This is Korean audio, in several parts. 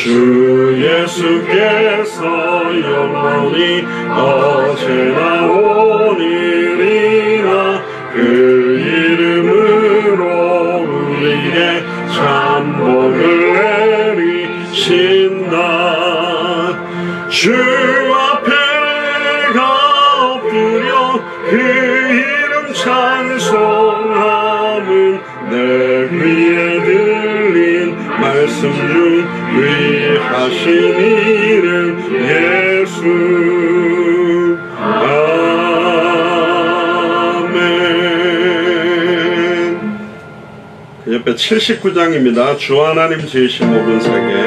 주 예수께서 영원히 어제나 오늘이나 그 이름으로 우리에게 참복을 내리신다. 주 앞에 내가 엎드려 그 이름 찬송함은 내 귀에 들린 말씀 중 위하신 이름 예수. 아멘. 그 옆에 79장입니다. 주 하나님 지으신 모든 세계.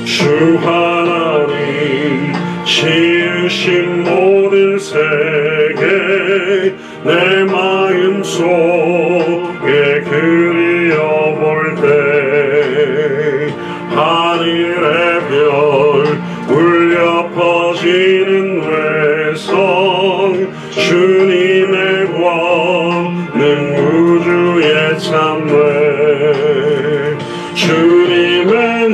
주 하나님 지으신 모든 세계 내 마음속에 그려볼 때 하늘의 별 울려 퍼지는 외성 주님의 권능 우주의 참회 주님의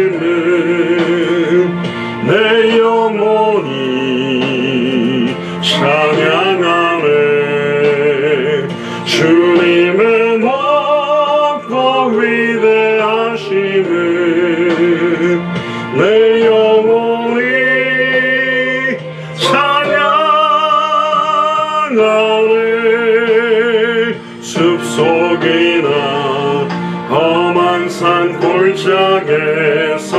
위대하심은 내 영혼이 찬양하네. 주님의 높고 위대하심은 내 영혼이 찬양하네. 숲속이나 험한 산 골짜기에서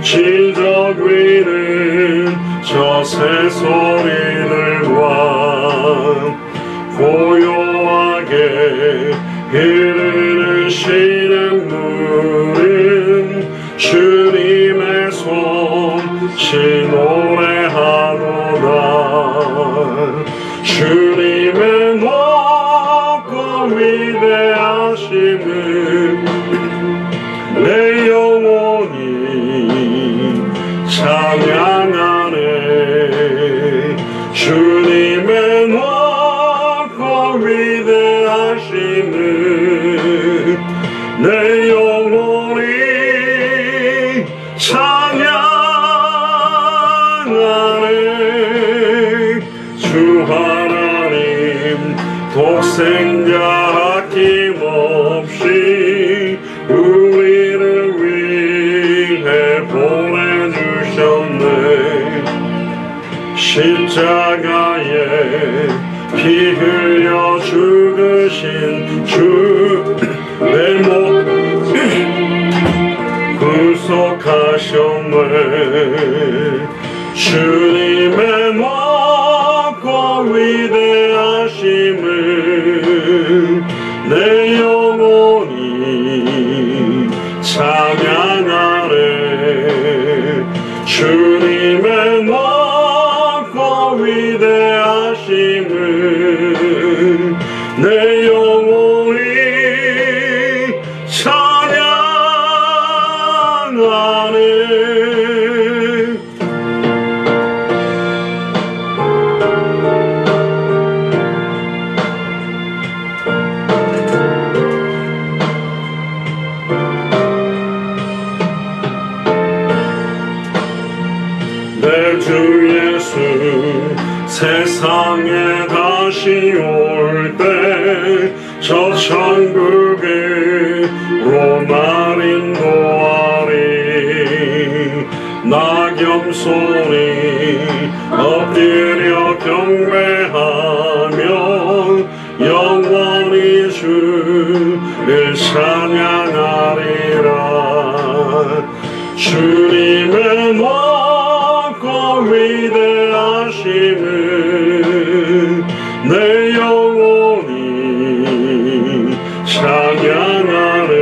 지적 위는 저 새소리들과 고요하게 흐르는 시냇물은 주님의 솜씨 노래하도다. 주님의 높고 위대하심은 내 영혼이 찬양하네. 주님의 높고 위대하심은 내 영혼이 찬양하네. 주 하나님 독생자 아낌없이 우리를 위해 보내주셨네. 십자가에 피 흘려 죽으신 주 내 몸 구속하셨네. 주님의 높고 위대하심은 내 영혼이 찬양하네. 주님의 높고 위대하심은 내 영혼이 찬양하네. 내 주 예수 세상에 다시 올 때 저 천국으로 날 인도하리. 낙엽 소리 엎드려 경배하며 영원히 주를 찬양하리라. 주님의 높고 위대하심은 내 영혼이 찬양하네.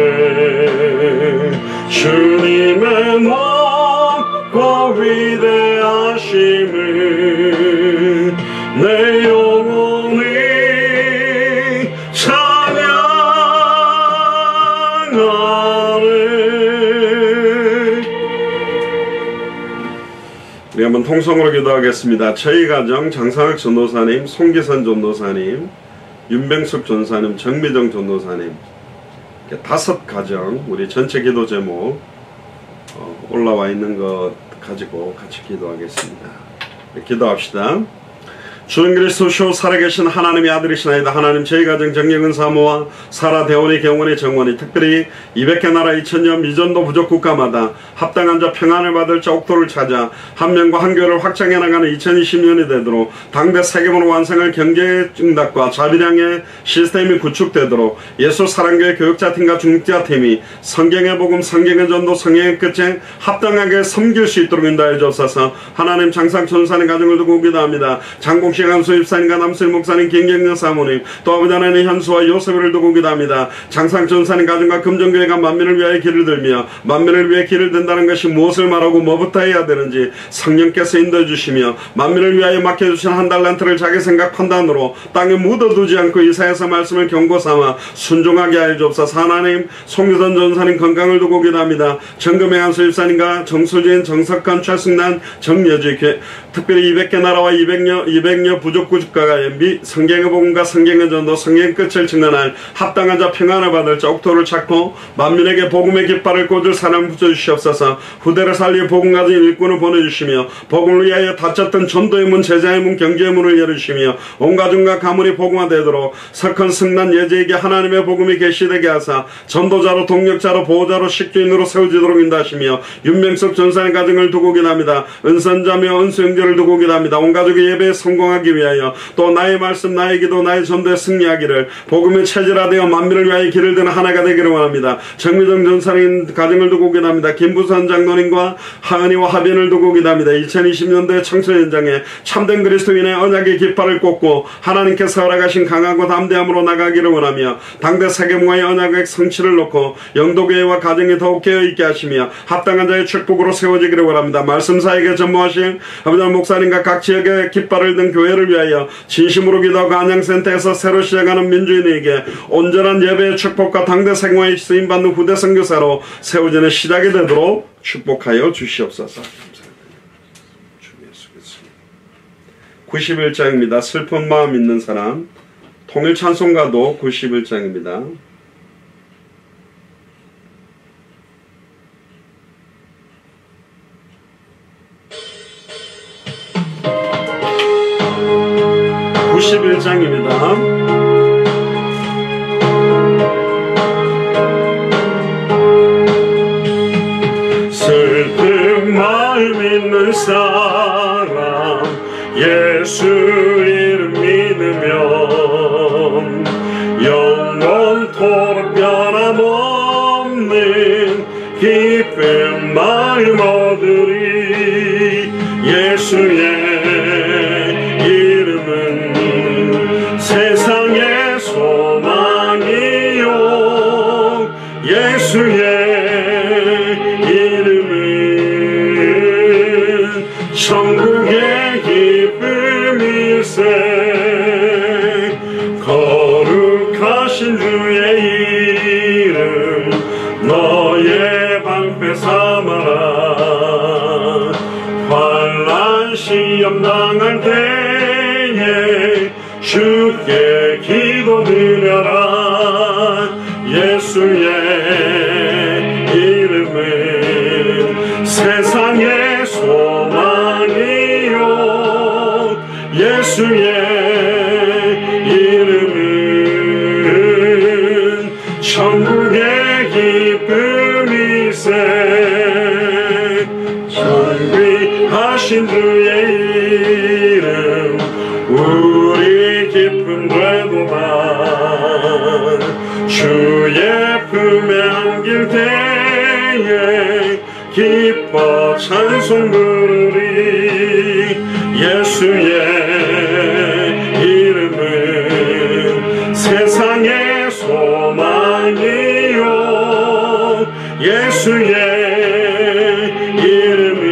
주님의 높고 위대하심은 내 영혼이 찬양하네. 우리 한번 통성으로 기도하겠습니다. 저희 가정 장상혁 전도사님, 송기선 전도사님, 윤병숙 전도사님, 정미정 전도사님, 이렇게 5 가정 우리 전체 기도 제목 올라와 있는 것 가지고 같이 기도하겠습니다. 기도합시다. 주는 그리스도시오 살아계신 하나님의 아들이시나이다. 하나님, 저희 가정 정영은 사모와 사라 대원의 경원의 정원이 특별히 200개 나라 2000년 미전도 부족 국가마다 합당한 자 평안을 받을 자 옥토를 찾아 한 명과 한 교회를 확장해 나가는 2020년이 되도록 당대 세계문화 완성을 경제 증답과 자비량의 시스템이 구축되도록 예수 사랑교회 교육자팀과 중직자팀이 성경의 복음, 성경의 전도, 성경의 끝에 합당하게 섬길 수 있도록 인도하여 주옵소서. 하나님, 장상 전사님 가정을 두고 기도합니다. 장공 한수 입사님과 남수일 목사님, 김경영 사모님, 또 아버지 하나님의 현수와 요셉을 두고 기도합니다. 장상 전사님 가정과 금정교회가 만민을 위하여 길을 들며 만민을 위해 길을 든다는 것이 무엇을 말하고 뭐부터 해야 되는지 성령께서 인도해 주시며 만민을 위하여 맡겨주신 한 달란트를 자기 생각 판단으로 땅에 묻어두지 않고 이사야서 말씀을 경고삼아 순종하게 하여 주옵소서. 하나님, 송유선 전사님 건강을 두고 기도합니다. 정금의 한수 입사님과 정수진, 정석관, 최승난, 정여지, 특별히 200개 나라와 200여 부족 국가가 미 성경의 복음과 성경의 전도, 성경의 끝을 증언할 합당한 자 평안을 받을 자 옥토를 찾고 만민에게 복음의 깃발을 꽂을 사람 붙여주시옵소서. 후대를 살리어 복음 가진 일꾼을 보내주시며 복음을 위하여 닫혔던 전도의 문, 제자의 문, 경제의 문을 열어주시며 온 가정과 가문이 복음화되도록 석헌 승난 예제에게 하나님의 복음이 계시되게 하사 전도자로, 동력자로, 보호자로, 식주인으로 세워지도록 인도하시며 윤명석 전사의 가정을 두고 기도합니다. 은선자며 은수형제를 두고 기도합니다. 온 가족의 예배에 성공하기 위하여 또 나의 말씀, 나의 기도, 나의 전도에 승리하기를 복음의 체질화되어 만민을 위하여 길을 드는 하나가 되기를 원합니다. 정미정 전사님 가정을 두고 기도합니다. 김부선 장로님과 하은이와 하빈을 두고 기도합니다. 2020년도의 청소 현장에 참된 그리스도인의 언약의 깃발을 꽂고 하나님께서 허락하신 강하고 담대함으로 나가기를 원하며 당대 세계문화의 언약의 성취를 놓고 영도교회와 가정이 더욱 깨어있게 하시며 합당한 자의 축복으로 세워지기를 원합니다. 말씀사에게 전무하신 아버지 목사님과 각 지역의 깃발을 든 교회를 위하여 진심으로 기도하고 안양센터에서 새로 시작하는 민주인에게 온전한 예배의 축복과 당대 생활에 쓰임받는 후대 선교사로 세워지는 시작이 되도록 축복하여 주시옵소서. 감사합니다. 91장입니다. 슬픈 마음 있는 사람, 통일 찬송가도 91장입니다. 슬픈 마음 있는 사람, 예수 이름 믿으면 영원토록 변함없는 기쁜 마음 얻으리. 예수의 세상의 소망이요, 예수의 이름은 천국의 기쁨일세. 거룩하신 주의 이름 너의 방패 삼아라. 환난 시험 당할 때에 주께 기도드려라. 예수의 이름은 세상의 소망이요, 예수의 이름은 천국의 기쁨일세. 존귀하신 주의 이름 우리 기쁨 되도다. 주의 품에 안길 때에 기뻐 찬송 부르리. 예수의 이름은 세상의 소망이요, 예수의 이름은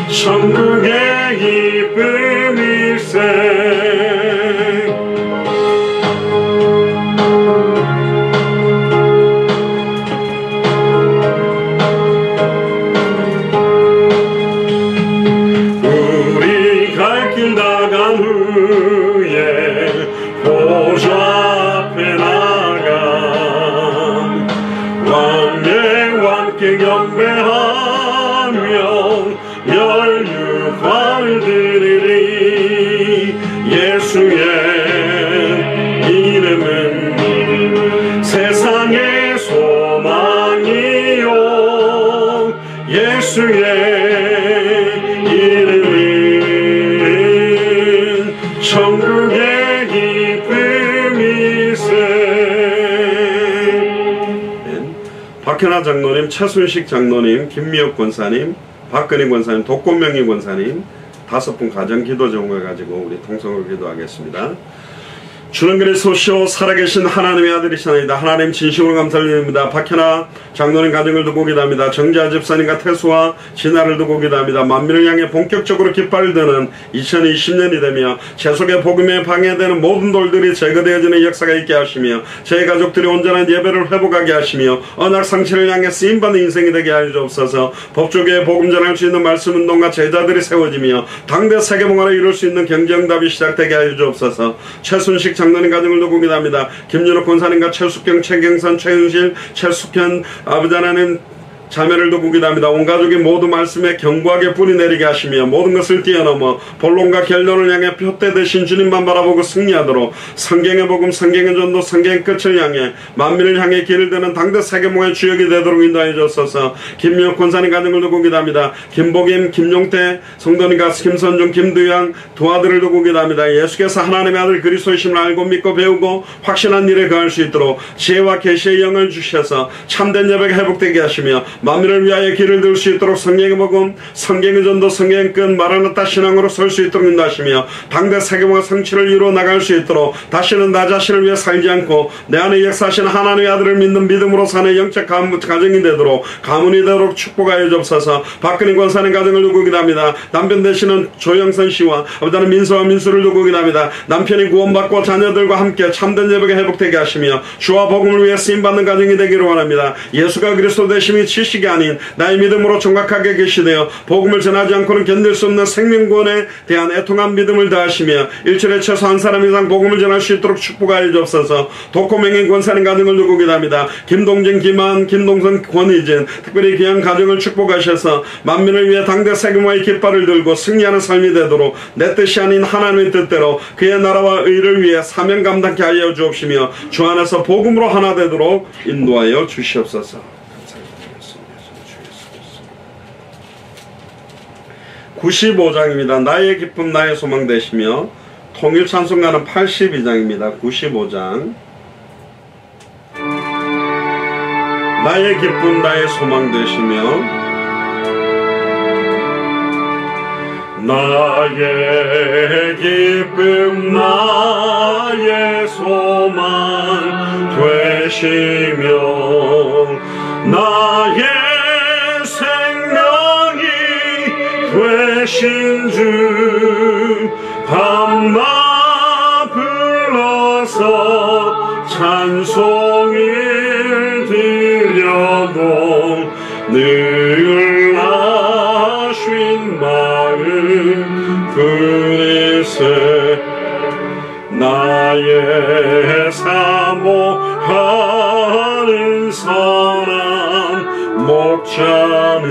천국의 기쁨일세. 예수의 이름은 세상의 소망이요 예수의 이름은 천국의 기쁨이세. 박현아 장로님, 최순식 장로님, 김미혁 권사님, 박근혜 권사님, 독고명희 권사님 5분 가정 기도 제목을 가지고 우리 통성을 기도하겠습니다. 주는 그리스도시요 살아계신 하나님의 아들이시나이다. 하나님 진심으로 감사드립니다. 박현아 장로님 가정을 두고 기도합니다. 정재하 집사님과 태수와 진아를 두고 기도합니다. 만민을 향해 본격적으로 깃발을 드는 2020년이 되며 재속의 복음에 방해되는 모든 돌들이 제거되어지는 역사가 있게 하시며 저희 가족들이 온전한 예배를 회복하게 하시며 언약 상실을 향해 쓰임받는 인생이 되게 하여 주옵소서. 법조계에 복음 전할 수 있는 말씀운동과 제자들이 세워지며 당대 세계봉화를 이룰 수 있는 경제응답이 시작되게 하여 주옵소서. 최순식 장로님 가정을 두고 기도합니다. 김윤옥 권사님과 최숙경, 최경선, 최은실, 최숙현 아버지 하나님 자매를 두고 기도합니다. 온 가족이 모두 말씀에 견고하게 뿌리 내리게 하시며 모든 것을 뛰어넘어 본론과 결론을 향해 표대 되신 주님만 바라보고 승리하도록 성경의 복음, 성경의 전도, 성경의 끝을 향해 만민을 향해 길을 드는 당대 세계봉화의 주역이 되도록 인도하여 주옵소서. 김미혁 권사님 가정을 두고 기도합니다. 김복임, 김용태, 성도님 가수 김선중, 김두양 두 아들을 두고 기도합니다. 예수께서 하나님의 아들 그리스도이심을 알고 믿고 배우고 확신한 일에 거할 수 있도록 지혜와 계시의 영을 주셔서 참된 예배가 회복되게 하시며 만민을 위하여 길을 들 수 있도록 성경의 복음, 성경의 전도, 성경의 끈 마라나타 신앙으로 설 수 있도록 인도하시며 당대 세계봉화 성취를 이루어 나갈 수 있도록 다시는 나 자신을 위해 살지 않고 내 안에 역사하신 하나님의 아들을 믿는 믿음으로 사는 영적 가정이 되도록 가문이 되도록 축복하여 주옵소서. 박근혜 권사님 가정을 두고 기도합니다. 남편 되시는 조영선 씨와 아버지는 민서와 민수를 두고 기도합니다. 남편이 구원받고 자녀들과 함께 참된 예배가 회복되게 하시며 주와 복음을 위해 쓰임받는 가정이 되기를 원합니다. 예수가 그리스도 되심이 지식이 아닌 나의 믿음으로 정확하게 계시되어 복음을 전하지 않고는 견딜 수 없는 생명구원에 대한 애통한 믿음을 다하시며 일주일에 최소 한 사람 이상 복음을 전할 수 있도록 축복하여 주옵소서. 독고명인 권사님 가정을 두고 기도합니다. 김동진, 김한, 김동선, 권희진 특별히 귀한 가정을 축복하셔서 만민을 위해 당대 세계봉화의 깃발을 들고 승리하는 삶이 되도록 내 뜻이 아닌 하나님의 뜻대로 그의 나라와 의를 위해 사명 감당케 하여 주옵시며 주 안에서 복음으로 하나 되도록 인도하여 주시옵소서. 95장입니다. 나의 기쁨 나의 소망 되시며 통일 찬송가는 82장입니다. 95장 나의 기쁨 나의 소망 되시며 나의 기쁨 나의 소망 되시며 나의 생명이 되신 주 밤낮 불러서 찬송을 드려도 늘 아쉬운 마음 그리세 나의 사모하는 선한 목자는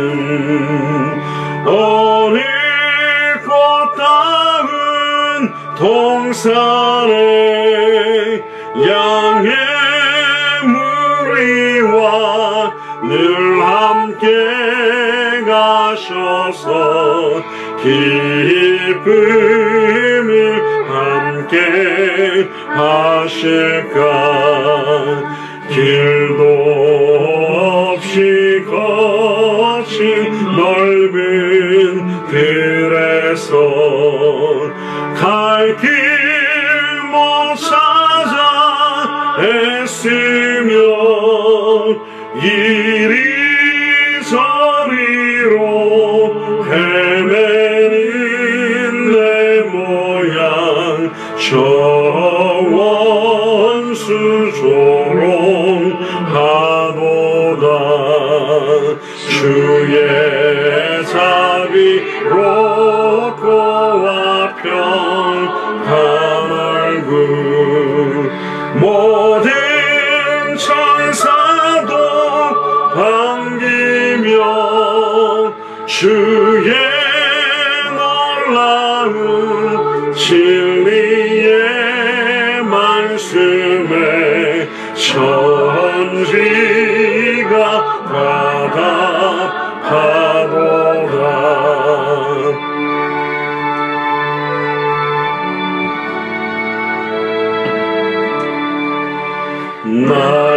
어릴 꽃다운 동산에 양의 무리와 늘 함께 가셔서 기쁨을 함께 하실까 길도 없이 거친 넓은 들에서 갈 길 못 찾아 애쓰며 이리저리로 헤매는 내 모양 저 원수 조롱하도다 주의 자비롭고와 평한 얼굴 모든 천사도 반기며 주의 놀라운 진리의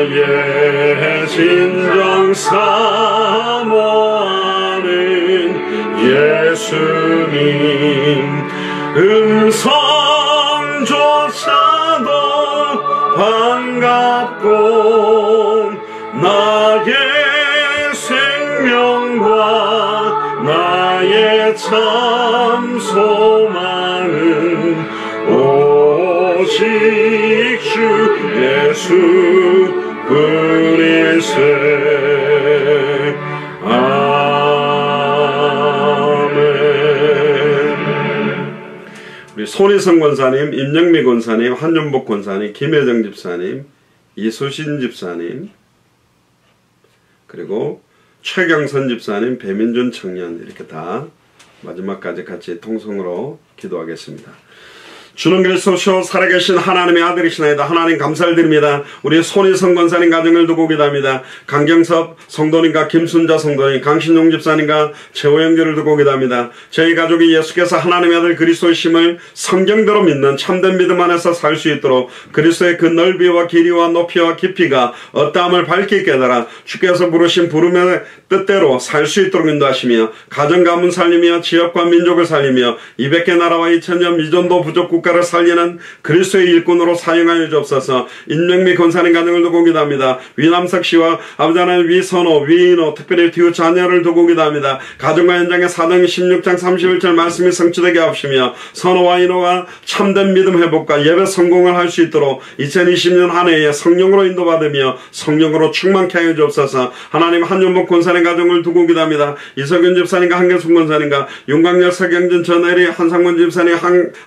나의 진정 사모하는 예수님 음성조차도 반갑고 나의 생명과 나의 참 소망은 오직 주 예수 그리스도. 우리 손희성 권사님, 임영미 권사님, 한윤복 권사님, 김혜정 집사님, 이수신 집사님, 그리고 최경선 집사님, 배민준 청년, 이렇게 다 마지막까지 같이 통성으로 기도하겠습니다. 주는 그리스도시요 살아계신 하나님의 아들이시나이다. 하나님 감사를 드립니다. 우리 손희성 권사님 가정을 두고 기도합니다. 강경섭 성도님과 김순자 성도님, 강신용 집사님과 최호영교를 두고 기도합니다. 저희 가족이 예수께서 하나님의 아들 그리스도이심을 성경대로 믿는 참된 믿음 안에서 살 수 있도록 그리스도의 그 넓이와 길이와 높이와 깊이가 어떠함을 밝히 깨달아 주께서 부르신 부름의 뜻대로 살 수 있도록 인도하시며 가정 가문 살리며 지역과 민족을 살리며 200개 나라와 2000년 미전도 부족 국가를 살리는 그리스도의 일꾼으로 사용하여 주옵소서. 임명미 권사님 가정을 두고 기도합니다. 위남석 씨와 아버지 하나님 위선호, 위인호, 특별히 뒤우 자녀를 두고 기도합니다. 가정과 현장의 사도행 16장 31절 말씀이 성취되게 하옵시며 선호와 인호가 참된 믿음 회복과 예배 성공을 할 수 있도록 2020년 한 해에 성령으로 인도받으며 성령으로 충만케 하여 주옵소서. 하나님 한윤복 권사님 가정을 두고 기도합니다. 이석윤 집사님과 한계숙 권사님과 윤광열, 서경진, 전혜리, 한상문 집사님,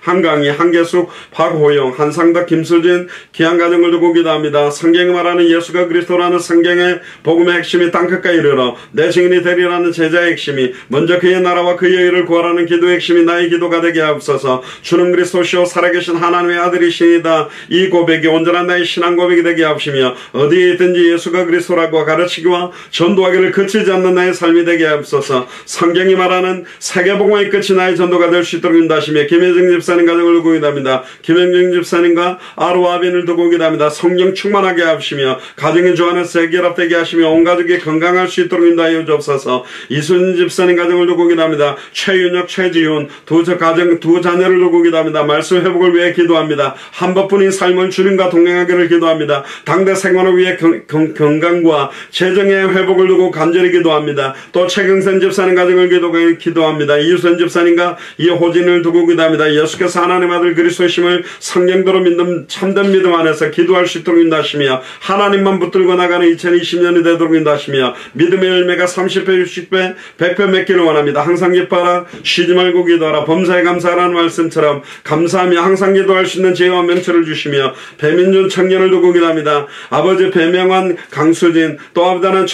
한강희, 한계숙, 박호영, 한상덕, 김수진 귀한 가정을 두고 기도합니다. 성경이 말하는 예수가 그리스도라는 성경의 복음의 핵심이 땅끝까지 이르러 내 증인이 되리라는 제자의 핵심이 먼저 그의 나라와 그의 의를 구하라는 기도의 핵심이 나의 기도가 되게 하옵소서. 주는 그리스도시요 살아계신 하나님의 아들이시니다. 이 고백이 온전한 나의 신앙 고백이 되게 하옵시며 어디에 있든지 예수가 그리스도라고 가르치기와 전도하기를 그치지 않는 나의 삶이 되게 하옵소서. 성경이 말하는 세계복음의 끝이 나의 전도가 될 수 있도록 인도하시며 김혜정 집사님 가정을 두고 기도합니다. 김현정 집사님과 아루아빈을 두고 기도합니다. 성령 충만하게 하시며 가정의 주 안에서 재결합되게 하시며 온 가족이 건강할 수 있도록 인도하여 주옵소서. 이순 집사님 가정을 두고 기도합니다. 최윤혁, 최지훈 두 자녀를 두고 기도합니다. 말씀 회복을 위해 기도합니다. 한 번뿐인 삶을 주님과 동행하기를 기도합니다. 당대 생활을 위해 건강과 재정의 회복을 두고 간절히 기도합니다. 또 최경선 집사님 가정을 기도합니다. 이유선 집사님과 이호진을 두고 기도합니다. 예수께서 하나님 아들 그리스도심을 성경대로 믿는 참된 믿음 안에서 기도할 수 있도록 인도하시며 하나님만 붙들고 나가는 2020년이 되도록 인도하시며 믿음의 열매가 30배, 60배, 100배 맺기를 원합니다. 항상 기뻐하라, 쉬지 말고 기도하라, 범사에 감사하라는 말씀처럼 감사하며 항상 기도할 수 있는 지혜와 명철을 주시며 배민준 청년을 두고 기도합니다. 아버지 배명환, 강수진, 또 아버지는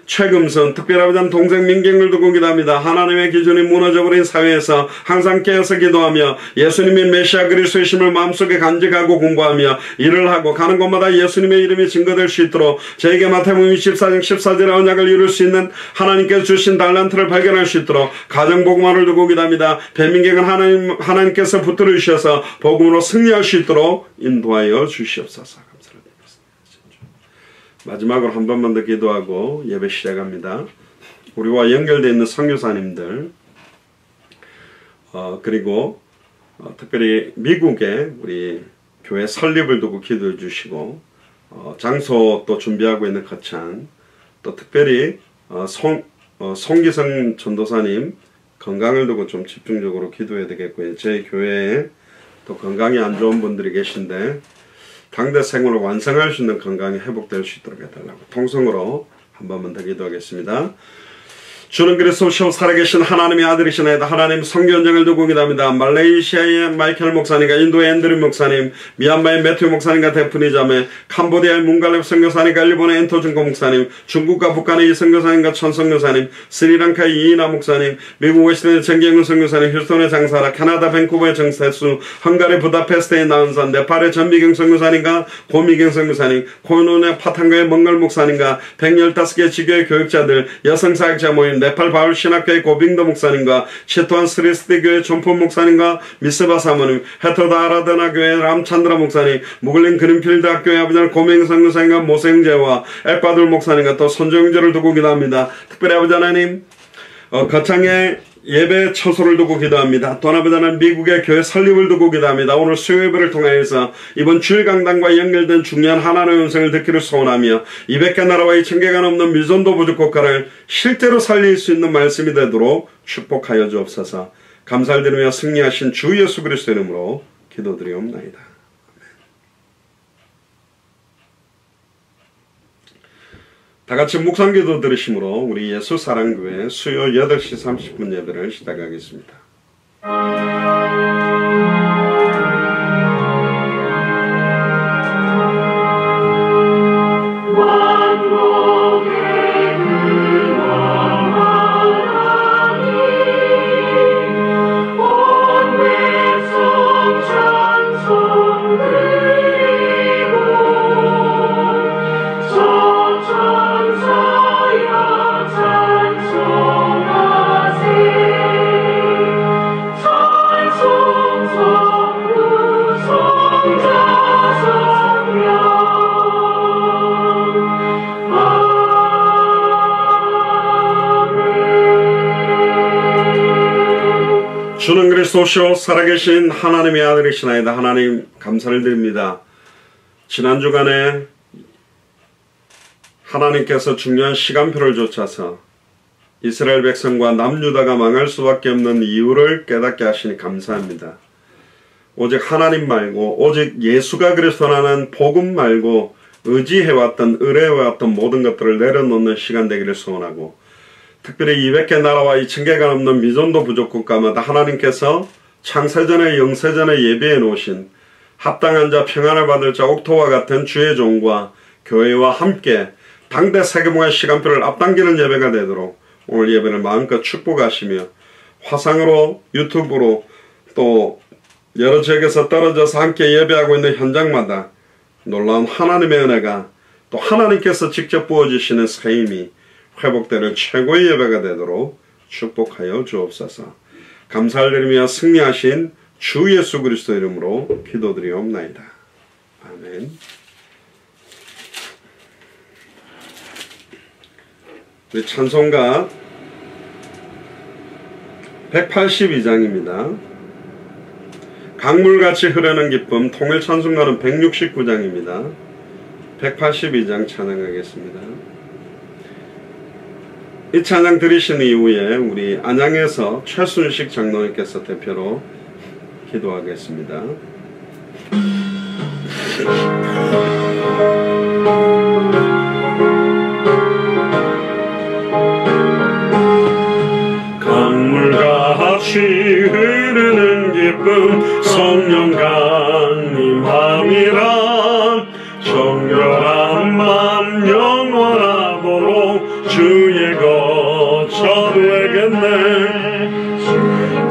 최금선, 특별히 아버지는 동생 민경을 두고 기도합니다. 하나님의 기준이 무너져버린 사회에서 항상 깨어서 기도하며 예수님이 메시아 그리스도의 심을 마음속에 간직하고 공부하며 일을 하고 가는 곳마다 예수님의 이름이 증거될 수 있도록 저에게 마태복음 24장 14절의 언약을 이룰 수 있는 하나님께서 주신 달란트를 발견할 수 있도록 가정복음화를 두고 기도합니다. 배민경은 하나님께서 붙들어 주셔서 복음으로 승리할 수 있도록 인도하여 주시옵소서. 감사를 드리겠습니다. 마지막으로 한 번만 더 기도하고 예배 시작합니다. 우리와 연결되어 있는 선교사님들 그리고 특별히 미국에 우리 교회 설립을 두고 기도해 주시고 장소 또 준비하고 있는 거창 또 특별히 송기성 전도사님 건강을 두고 좀 집중적으로 기도해야 되겠고요. 제 교회에 또 건강이 안 좋은 분들이 계신데 당대 생활을 완성할 수 있는 건강이 회복될 수 있도록 해달라고 통성으로 한 번만 더 기도하겠습니다. 주는 그리스도시요 살아계신 하나님의 아들이시나이다. 하나님 선교연장을 두고 기도합니다. 말레이시아의 마이켈 목사님과 인도의 앤드류 목사님, 미얀마의 매튜 목사님과 데프니 자매, 캄보디아의 문갈렙 선교사님과 일본의 엔토준고 목사님, 중국과 북한의 이 선교사님과 천선교사님, 스리랑카의 이이나 목사님, 미국 워싱턴의 정경훈 선교사님, 휴스턴의 장사라, 캐나다 밴쿠버의 정세수, 헝가리 부다페스트의 나은산, 네팔의 전미경 선교사님과 고미경 선교사님, 코노의 파탄가의 멍걸 목사님과 115개 지교의 교육자들, 여성사역자 모임, 목사님, 네팔 바울신학교의 고빙도 목사님과 치토한 스리스티 교회 존폰 목사님과 미스바 사모님, 헤터다 아라드나 교회 람찬드라 목사님, 무글린 그린필드 학교의 아버지 고맹성 목사님과 모생제와 에빠돌 목사님과 또 손정주를 두고 기도합니다. 특별히 아버지 하나님, 거창의 예배 처소를 두고 기도합니다. 또 아버지 하나님, 미국의 교회 설립을 두고 기도합니다. 오늘 수요예배를 통하여서 이번 주일 강단과 연결된 중요한 하나님의 음성을 듣기를 소원하며 200개 나라와 2000개가 넘는 미전도 부족 국가를 실제로 살릴 수 있는 말씀이 되도록 축복하여 주옵소서. 감사를 드리며 승리하신 주 예수 그리스도 이름으로 기도드리옵나이다. 다같이 묵상기도 들으심으로 우리 예수사랑교회 수요 8시 30분 예배를 시작하겠습니다. 주는 그리스도시요 살아계신 하나님의 아들이시나이다. 하나님 감사를 드립니다. 지난 주간에 하나님께서 중요한 시간표를 좇아서 이스라엘 백성과 남유다가 망할 수밖에 없는 이유를 깨닫게 하시니 감사합니다. 오직 하나님 말고 오직 예수가 그리스도라는 복음 말고 의지해왔던 의뢰해왔던 모든 것들을 내려놓는 시간 되기를 소원하고, 특별히 200개 나라와 2000개가 넘는 미전도 부족 국가마다 하나님께서 창세전에 영세전에 예비해 놓으신 합당한 자 평안을 받을 자 옥토와 같은 주의 종과 교회와 함께 당대 세계봉의 시간표를 앞당기는 예배가 되도록 오늘 예배를 마음껏 축복하시며, 화상으로 유튜브로 또 여러 지역에서 떨어져서 함께 예배하고 있는 현장마다 놀라운 하나님의 은혜가 또 하나님께서 직접 부어주시는 새 힘이 회복되는 최고의 예배가 되도록 축복하여 주옵소서. 감사를 드리며 승리하신 주 예수 그리스도 이름으로 기도드리옵나이다. 아멘. 우리 찬송가 182장입니다. 강물같이 흐르는 기쁨, 통일 찬송가는 169장입니다. 182장 찬양하겠습니다. 이 찬양 들으신 이후에 우리 안양에서 최순식 장로님께서 대표로 기도하겠습니다. 강물같이 흐르는 기쁨, 성령 강림함이라. 정결한 맘 영원하도록 주의 거처 되겠네.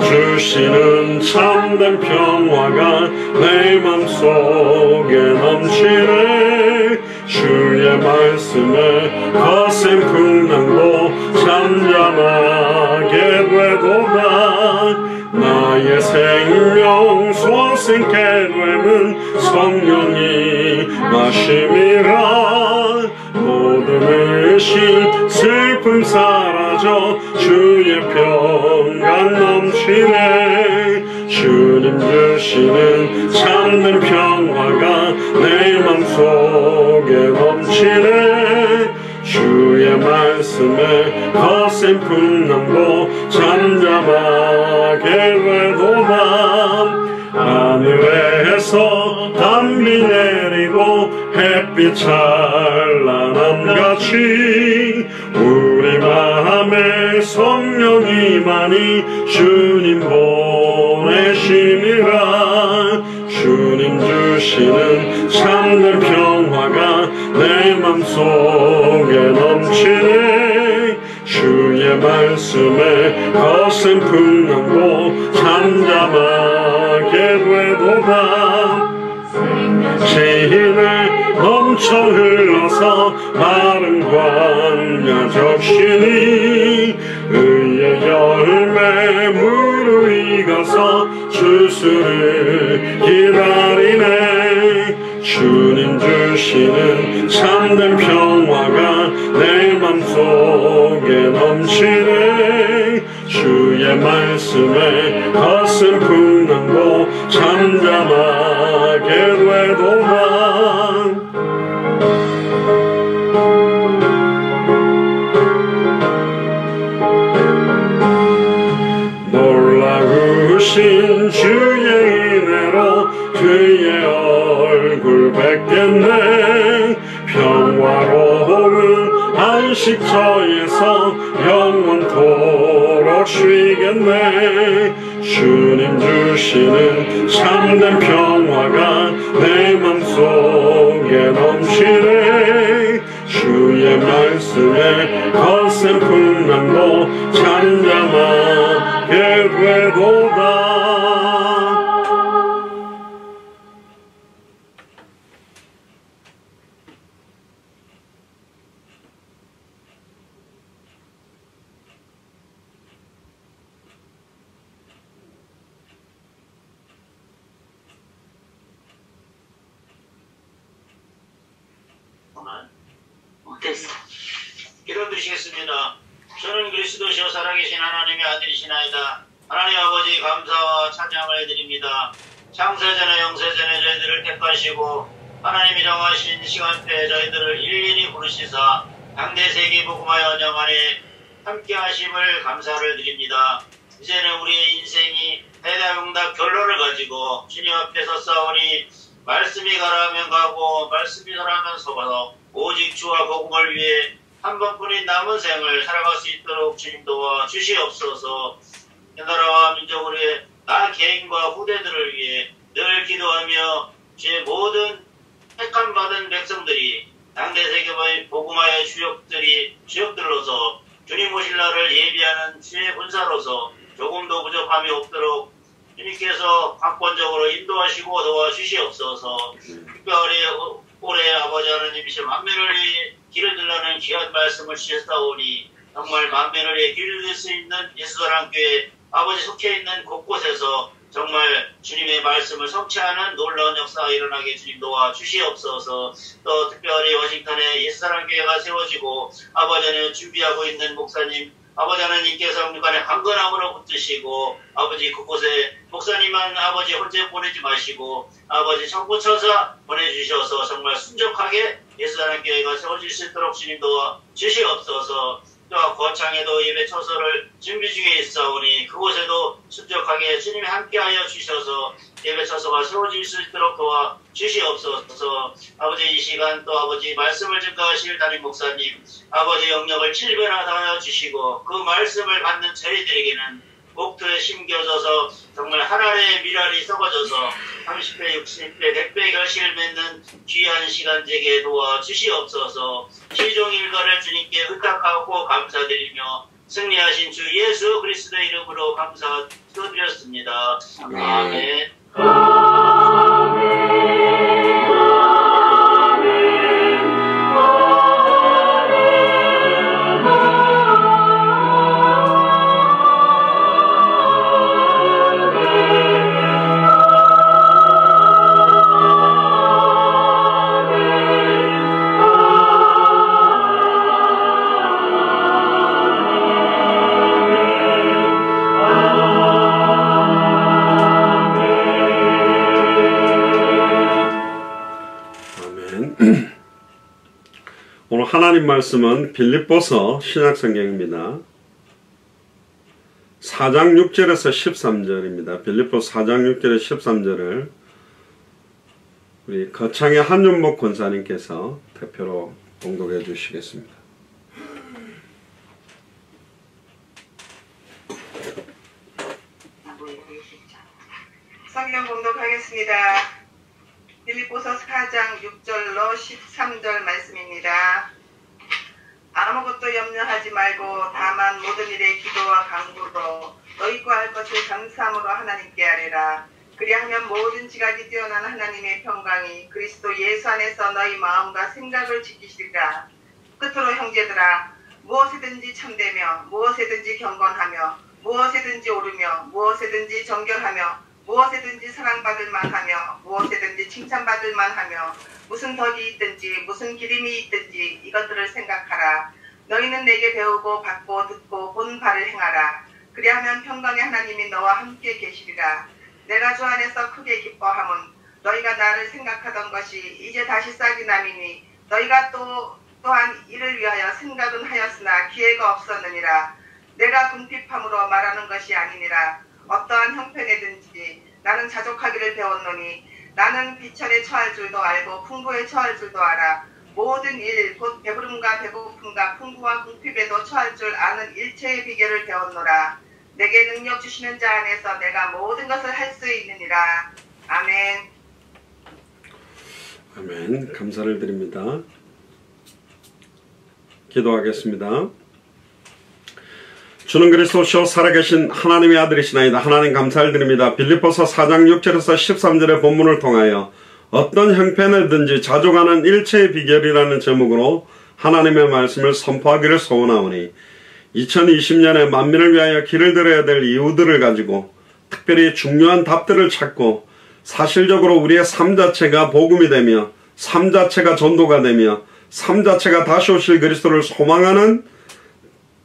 주시는 참된 평화가 내 맘속에 넘치네. 주의 말씀에 거센 풍랑도 잠잠하게 되도다. 나의 생명 소생케 되는 성령이 마심이라. 모든 의심 슬픔 사라져 주의 평강 넘치네. 주님 주시는 참된 평화가 내 맘속에 넘치네. 주의 말씀에 거센 풍랑도 잠잠하게 되도다. 하늘에서 담비 내리고 햇빛 찬란함같이 우리 마음에 성령이 많이 주님 보내심이라. 주님 주시는 참된 평화가 내 맘속에 넘치네. 주의 말씀에 거센 풍랑도 잠잠하게 되도다. 시인에 넘쳐 흘러서 마른 광야 적시니 열매 무르익어서 추수를 기다리네. 주님 주시는 참된 평화가 내 맘속에 넘치네. 주의 말씀에 거센 풍랑도 잠잠하게 되도다. 놀라우신 주의 은혜로 그의 얼굴 뵙겠네. 평화로운 안식처에서 영원토록 쉬겠네. 주님 주시는 참된 평화가 내 맘속에 넘치네. 주의 말씀에 거센 풍랑도 잠잠하게 되도다. 기도드리시겠습니다. 저는 그리스도시요 살아계신 하나님의 아들이시나이다. 하나님 아버지 감사와 찬양을 드립니다. 창세전에 영세전에 저희들을 택하시고 하나님이 정하신 시간대에 저희들을 일일이 부르시사 당대세계 복음화의 언약 안에 함께하심을 감사를 드립니다. 이제는 우리의 인생이 해답응답 결론을 가지고 주님 앞에서 싸우니 말씀이 가라하면 가고 말씀이 서라하면 서가서 오직 주와 복음을 위해 한 번뿐인 남은 생을 살아갈 수 있도록 주님 도와 주시옵소서. 이 나라와 민족을 위해 나 개인과 후대들을 위해 늘 기도하며 주의 모든 택함받은 백성들이 당대세계의 복음화의 주역들로서 주님 오실 날을 예비하는 주의 군사로서 조금도 부족함이 없도록 주님께서 각본적으로 인도하시고 도와주시옵소서. 특별히 올해 아버지 하나님이시 만면을 위해 길을 들라는 귀한 말씀을 주셨사오니 정말 만면을 위해 길을 들 수 있는 예수사랑교회 아버지 속해 있는 곳곳에서 정말 주님의 말씀을 성취하는 놀라운 역사가 일어나게 주님 도와주시옵소서. 또 특별히 워싱턴에 예수사랑교회가 세워지고 아버지 하나님 준비하고 있는 목사님 아버지 하나님께서 육간에 강건함으로 붙드시고 아버지 그곳에 목사님만 아버지 혼자 보내지 마시고 아버지 천부천사 보내주셔서 정말 순적하게 예수하나님교회가 세워질 수 있도록 주님 도와 주시옵소서. 또한 거창에도 예배 처소를 준비 중에 있사오니 그곳에도 순적하게 주님이 함께하여 주셔서 예배 처소가 세워질 수 있도록 도와 주시옵소서. 아버지 이 시간 또 아버지 말씀을 증거하실 담임 목사님 아버지 영역을 7배나 하여 주시고 그 말씀을 받는 저희들에게는 목토에 심겨져서 정말 하나의 미랄이 썩어져서 30배, 60배, 100배 결실을 맺는 귀한 시간 되게 도와주시옵소서. 시종 일과를 주님께 의탁하고 감사드리며 승리하신 주 예수 그리스도의 이름으로 감사드렸습니다. 아멘. 오늘 하나님 말씀은 빌립보서 신약성경입니다. 4장 6절에서 13절입니다. 빌립보서 4장 6절에서 13절을 우리 거창의 한윤목 권사님께서 대표로 봉독해 주시겠습니다. 성경 봉독하겠습니다. 빌립보서 4장 6절로 13절 말씀입니다. 아무것도 염려하지 말고 다만 모든 일에 기도와 간구로 너희 구할 것을 감사함으로 하나님께 아뢰라. 그리하면 모든 지각이 뛰어난 하나님의 평강이 그리스도 예수 안에서 너희 마음과 생각을 지키시리라. 끝으로 형제들아 무엇이든지 참되며 무엇이든지 경건하며 무엇에든지 오르며 무엇에든지 정결하며 무엇에든지 사랑받을 만하며 무엇에든지 칭찬받을 만하며 무슨 덕이 있든지 무슨 기림이 있든지 이것들을 생각하라. 너희는 내게 배우고 받고 듣고 본 바를 행하라. 그리하면 평강의 하나님이 너와 함께 계시리라. 내가 주 안에서 크게 기뻐함은 너희가 나를 생각하던 것이 이제 다시 싹이 남이니 너희가 또한 이를 위하여 생각은 하였으나 기회가 없었느니라. 내가 궁핍함으로 말하는 것이 아니니라. 어떠한 형편이든지 나는 자족하기를 배웠노니 나는 비천에 처할 줄도 알고 풍부에 처할 줄도 알아. 모든 일 곧 배부름과 배고픔과 풍부와 궁핍에도 처할 줄 아는 일체의 비결을 배웠노라. 내게 능력 주시는 자 안에서 내가 모든 것을 할 수 있느니라. 아멘. 아멘. 감사를 드립니다. 기도하겠습니다. 주는 그리스도시요 살아계신 하나님의 아들이시나이다. 하나님 감사를 드립니다. 빌립보서 4장 6절에서 13절의 본문을 통하여 어떤 형편이든지 자족하는 일체의 비결이라는 제목으로 하나님의 말씀을 선포하기를 소원하오니 2020년에 만민을 위하여 길을 들어야 될 이유들을 가지고 특별히 중요한 답들을 찾고 사실적으로 우리의 삶 자체가 복음이 되며 삶 자체가 전도가 되며 삶 자체가 다시 오실 그리스도를 소망하는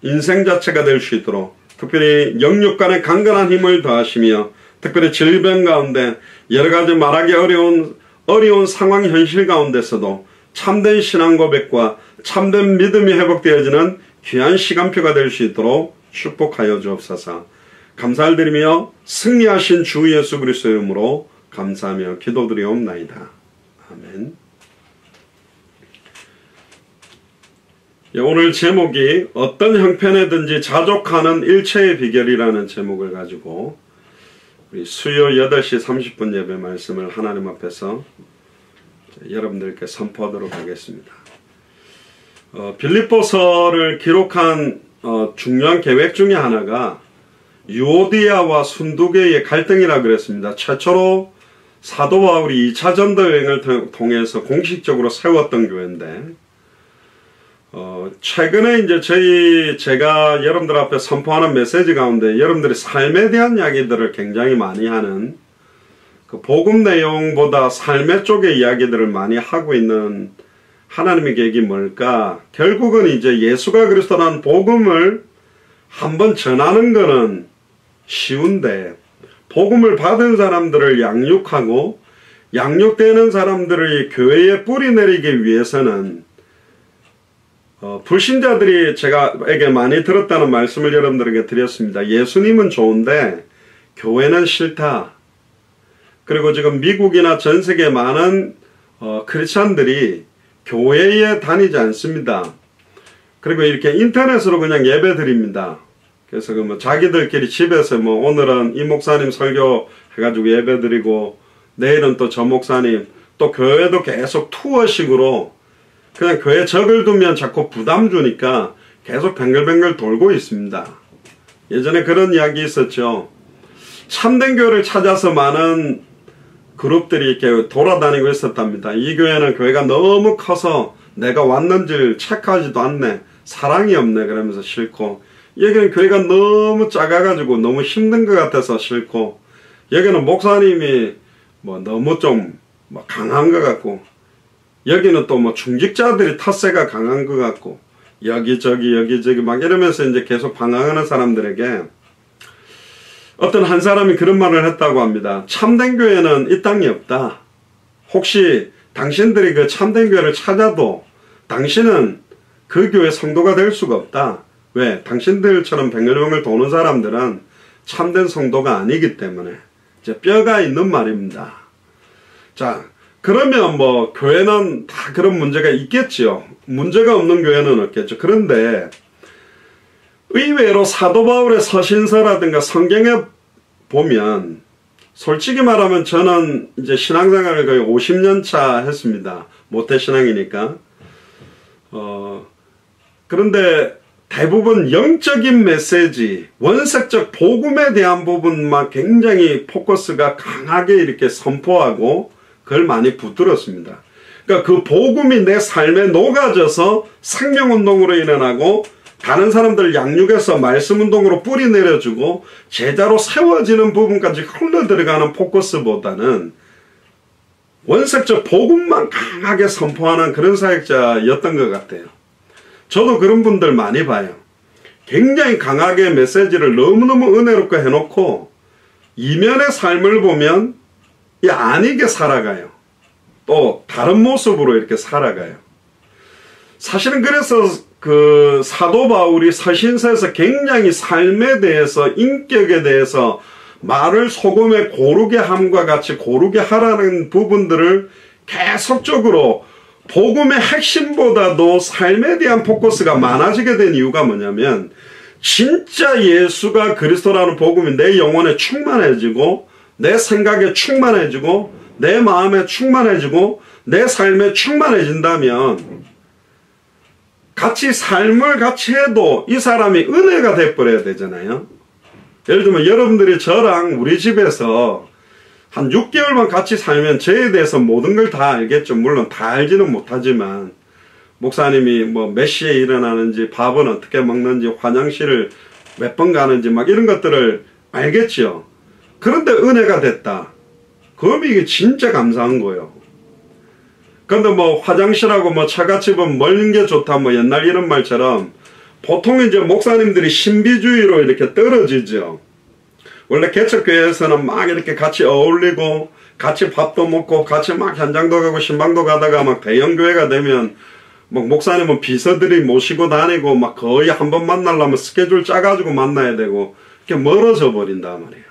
인생 자체가 될 수 있도록 특별히 영육 간의 강건한 힘을 더하시며 특별히 질병 가운데 여러가지 말하기 어려운 상황 현실 가운데서도 참된 신앙 고백과 참된 믿음이 회복되어지는 귀한 시간표가 될 수 있도록 축복하여 주옵소서. 감사를 드리며 승리하신 주 예수 그리스도의 이름으로 감사하며 기도드리옵나이다. 아멘. 오늘 제목이 어떤 형편에든지 자족하는 일체의 비결이라는 제목을 가지고 우리 수요 8시 30분 예배 말씀을 하나님 앞에서 여러분들께 선포하도록 하겠습니다. 빌립보서를 기록한 중요한 계획 중에 하나가 유오디아와 순두계의 갈등이라 그랬습니다. 최초로 사도 바울이 2차 전도 여행을 통해서 공식적으로 세웠던 교회인데 최근에 이제 제가 여러분들 앞에 선포하는 메시지 가운데 여러분들이 삶에 대한 이야기들을 굉장히 많이 하는 그 복음 내용보다 삶의 쪽의 이야기들을 많이 하고 있는 하나님의 계획이 뭘까? 결국은 이제 예수가 그리스도라는 복음을 한번 전하는 거는 쉬운데 복음을 받은 사람들을 양육하고 양육되는 사람들의 교회에 뿌리 내리기 위해서는 불신자들이 제가에게 많이 들었다는 말씀을 여러분들에게 드렸습니다. 예수님은 좋은데 교회는 싫다. 그리고 지금 미국이나 전 세계 많은 크리스찬들이 교회에 다니지 않습니다. 그리고 이렇게 인터넷으로 그냥 예배 드립니다. 그래서 그 자기들끼리 집에서 오늘은 이 목사님 설교 해가지고 예배 드리고 내일은 또 저 목사님 또 교회도 계속 투어식으로 그냥 교회 적을 두면 자꾸 부담 주니까 계속 뱅글뱅글 돌고 있습니다. 예전에 그런 이야기 있었죠. 참된 교회를 찾아서 많은 그룹들이 이렇게 돌아다니고 있었답니다. 이 교회는 교회가 너무 커서 내가 왔는지를 체크하지도 않네. 사랑이 없네. 그러면서 싫고 여기는 교회가 너무 작아가지고 너무 힘든 것 같아서 싫고 여기는 목사님이 너무 좀 강한 것 같고 여기는 또 중직자들이 텃세가 강한 것 같고 여기저기 막 이러면서 이제 계속 방황하는 사람들에게 어떤 한 사람이 그런 말을 했다고 합니다. 참된 교회는 이 땅에 없다. 혹시 당신들이 그 참된 교회를 찾아도 당신은 그 교회 성도가 될 수가 없다. 왜? 당신들처럼 뱅글뱅글 도는 사람들은 참된 성도가 아니기 때문에 이제 뼈가 있는 말입니다. 자, 그러면 교회는 다 그런 문제가 있겠지요. 문제가 없는 교회는 없겠죠. 그런데 의외로 사도 바울의 서신서라든가 성경에 보면 솔직히 말하면 저는 이제 신앙생활을 거의 50년 차 했습니다. 모태신앙이니까. 그런데 대부분 영적인 메시지, 원색적 복음에 대한 부분만 굉장히 포커스가 강하게 이렇게 선포하고 그걸 많이 붙들었습니다. 그러니까 그 복음이 내 삶에 녹아져서 생명운동으로 일어나고 다른 사람들 양육해서 말씀 운동으로 뿌리 내려주고 제자로 세워지는 부분까지 흘러 들어가는 포커스보다는 원색적 복음만 강하게 선포하는 그런 사역자였던 것 같아요. 저도 그런 분들 많이 봐요. 굉장히 강하게 메시지를 너무너무 은혜롭게 해놓고 이면의 삶을 보면 아니게 살아가요. 또 다른 모습으로 이렇게 살아가요. 사실은 그래서 그 사도 바울이 서신서에서 굉장히 삶에 대해서, 인격에 대해서 말을 소금에 고르게 함과 같이 고르게 하라는 부분들을 계속적으로 복음의 핵심보다도 삶에 대한 포커스가 많아지게 된 이유가 뭐냐면, 진짜 예수가 그리스도라는 복음이 내 영혼에 충만해지고 내 생각에 충만해지고 내 마음에 충만해지고 내 삶에 충만해진다면 같이 삶을 같이 해도 이 사람이 은혜가 돼버려야 되잖아요. 예를 들면 여러분들이 저랑 우리 집에서 한 6개월만 같이 살면 저에 대해서 모든 걸 다 알겠죠. 물론 다 알지는 못하지만 목사님이 뭐 몇 시에 일어나는지, 밥은 어떻게 먹는지, 화장실을 몇 번 가는지 막 이런 것들을 알겠죠. 그런데 은혜가 됐다. 그럼 이게 진짜 감사한 거예요. 그런데 뭐 화장실하고 뭐 처갓집은 멀는 게 좋다 뭐 옛날 이런 말처럼 보통 이제 목사님들이 신비주의로 이렇게 떨어지죠. 원래 개척교회에서는 막 이렇게 같이 어울리고 같이 밥도 먹고 같이 막 현장도 가고 신방도 가다가 막 대형교회가 되면 막 목사님은 비서들이 모시고 다니고 막 거의 한 번 만나려면 스케줄 짜가지고 만나야 되고 이렇게 멀어져 버린단 말이에요.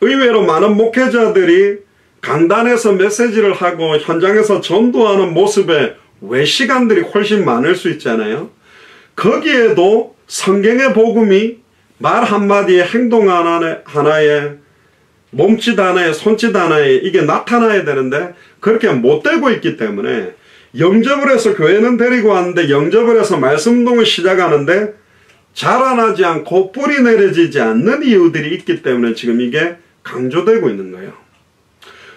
의외로 많은 목회자들이 강단에서 메시지를 하고 현장에서 전도하는 모습에 외시간들이 훨씬 많을 수 있잖아요. 거기에도 성경의 복음이 말 한마디에 행동 하나에 몸짓 하나에 손짓 하나에 이게 나타나야 되는데 그렇게 못 되고 있기 때문에 영접을 해서 교회는 데리고 왔는데 영접을 해서 말씀 운동을 시작하는데 자라나지 않고 뿌리 내려지지 않는 이유들이 있기 때문에 지금 이게 강조되고 있는 거예요.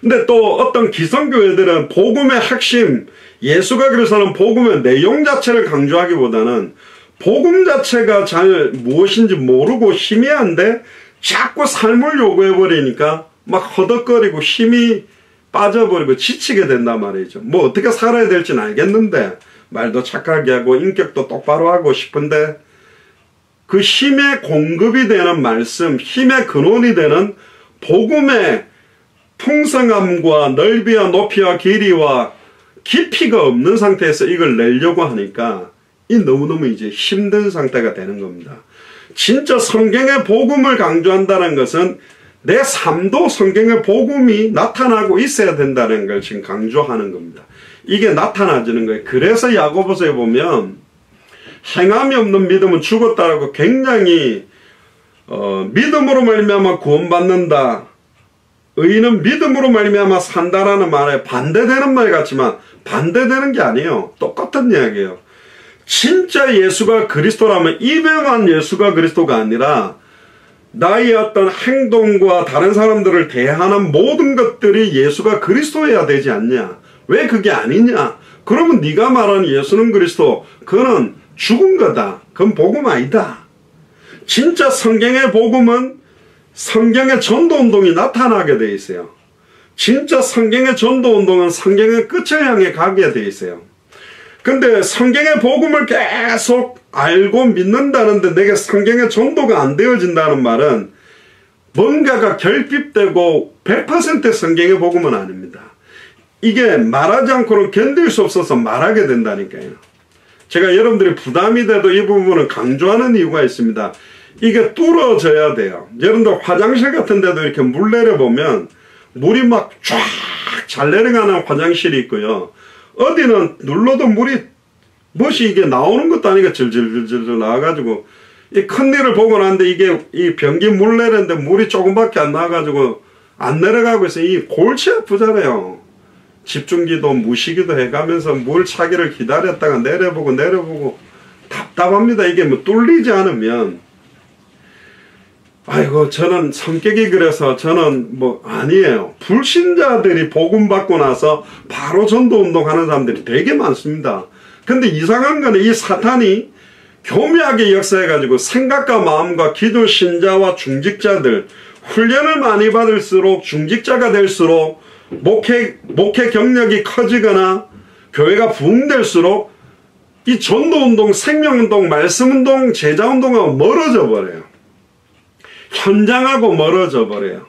근데 또 어떤 기성교회들은 복음의 핵심, 예수가 그리스도는 복음의 내용 자체를 강조하기보다는 복음 자체가 잘 무엇인지 모르고 희미한데 자꾸 삶을 요구해버리니까 막 허덕거리고 힘이 빠져버리고 지치게 된단 말이죠. 뭐 어떻게 살아야 될지는 알겠는데 말도 착하게 하고 인격도 똑바로 하고 싶은데 그 힘의 공급이 되는 말씀, 힘의 근원이 되는 복음의 풍성함과 넓이와 높이와 길이와 깊이가 없는 상태에서 이걸 내려고 하니까 이 너무너무 이제 힘든 상태가 되는 겁니다. 진짜 성경의 복음을 강조한다는 것은 내 삶도 성경의 복음이 나타나고 있어야 된다는 걸 지금 강조하는 겁니다. 이게 나타나지는 거예요. 그래서 야고보서에 보면 행함이 없는 믿음은 죽었다라고 굉장히 믿음으로 말미암아 구원받는다. 의인은 믿음으로 말미암아 산다라는 말에 반대되는 말 같지만 반대되는 게 아니에요. 똑같은 이야기예요. 진짜 예수가 그리스도라면 입에만 예수가 그리스도가 아니라 나의 어떤 행동과 다른 사람들을 대하는 모든 것들이 예수가 그리스도여야 되지 않냐. 왜 그게 아니냐. 그러면 네가 말하는 예수는 그리스도, 그거는 죽은 거다. 그건 복음 아니다. 진짜 성경의 복음은 성경의 전도운동이 나타나게 돼 있어요. 진짜 성경의 전도운동은 성경의 끝을 향해 가게 돼 있어요. 근데 성경의 복음을 계속 알고 믿는다는데 내게 성경의 전도가 안 되어진다는 말은 뭔가가 결핍되고 100% 성경의 복음은 아닙니다. 이게 말하지 않고는 견딜 수 없어서 말하게 된다니까요. 제가 여러분들이 부담이 돼도 이 부분은 강조하는 이유가 있습니다. 이게 뚫어져야 돼요. 여러분들 화장실 같은 데도 이렇게 물 내려보면 물이 막 쫙 잘 내려가는 화장실이 있고요. 어디는 눌러도 물이 무엇이 이게 나오는 것도 아니고 질질질질 나와가지고 이 큰 일을 보고 나는데 이게 이 변기 물 내렸는데 물이 조금밖에 안 나와가지고 안 내려가고 있어요. 이 골치 아프잖아요. 집중기도 무시기도 해가면서 물 차기를 기다렸다가 내려보고 답답합니다. 이게 뭐 뚫리지 않으면. 아이고 저는 성격이 그래서 저는 뭐 아니에요. 불신자들이 복음 받고 나서 바로 전도운동 하는 사람들이 되게 많습니다. 근데 이상한 거는 이 사탄이 교묘하게 역사해가지고 생각과 마음과 기도 신자와 중직자들 훈련을 많이 받을수록 중직자가 될수록 목회 경력이 커지거나 교회가 부흥될수록 이 전도운동, 생명운동, 말씀운동, 제자운동하고 멀어져 버려요. 현장하고 멀어져 버려요.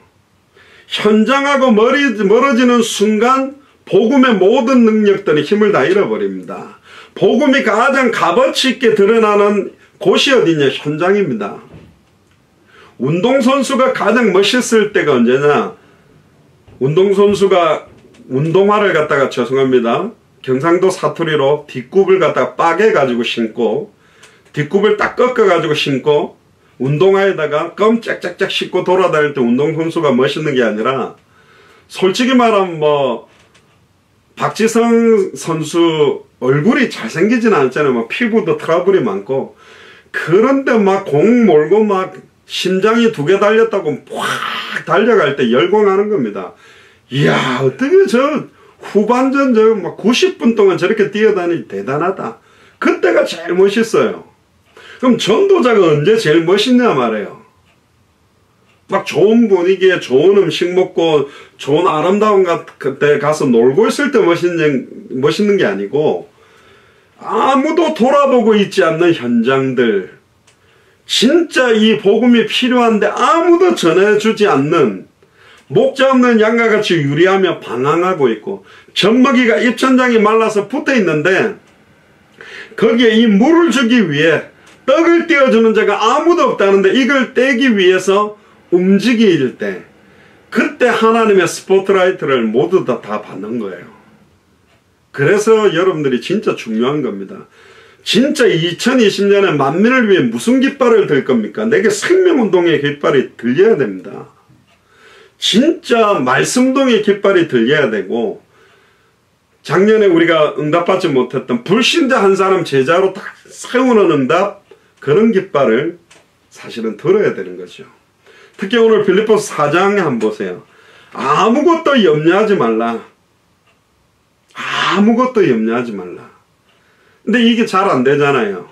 현장하고 멀어지는 순간 복음의 모든 능력들이 힘을 다 잃어버립니다. 복음이 가장 값어치 있게 드러나는 곳이 어디냐? 현장입니다. 운동선수가 가장 멋있을 때가 언제냐? 운동선수가 운동화를 갖다가 죄송합니다. 경상도 사투리로 뒷굽을 갖다가 빠개 가지고 신고 뒷굽을 딱 꺾어 가지고 신고 운동화에다가 껌 짝짝짝 씻고 돌아다닐 때 운동선수가 멋있는 게 아니라 솔직히 말하면 뭐 박지성 선수 얼굴이 잘생기진 않잖아요. 뭐 피부도 트러블이 많고 그런데 막 공 몰고 막 심장이 2개 달렸다고 확 달려갈 때 열광하는 겁니다. 이야 어떻게 저 후반전 저 막 90분 동안 저렇게 뛰어다니니 대단하다. 그때가 제일 멋있어요. 그럼 전도자가 언제 제일 멋있냐 말이에요. 막 좋은 분위기에 좋은 음식 먹고 좋은 아름다운 그때 가서 놀고 있을 때 멋있는 게 아니고 아무도 돌아보고 있지 않는 현장들, 진짜 이 복음이 필요한데 아무도 전해주지 않는 목자 없는 양과 같이 유리하며 방황하고 있고 젖먹이가 입천장이 말라서 붙어 있는데 거기에 이 물을 주기 위해 떡을 떼어주는 자가 아무도 없다는데 이걸 떼기 위해서 움직일 때 그때 하나님의 스포트라이트를 모두 다 받는 거예요. 그래서 여러분들이 진짜 중요한 겁니다. 진짜 2020년에 만민을 위해 무슨 깃발을 들 겁니까? 내게 생명운동의 깃발이 들려야 됩니다. 진짜 말씀동의 깃발이 들려야 되고 작년에 우리가 응답받지 못했던 불신자 한 사람 제자로 딱 세우는 응답 그런 깃발을 사실은 들어야 되는 거죠. 특히 오늘 빌립보서 4장에 한번 보세요. 아무것도 염려하지 말라. 아무것도 염려하지 말라. 근데 이게 잘 안 되잖아요.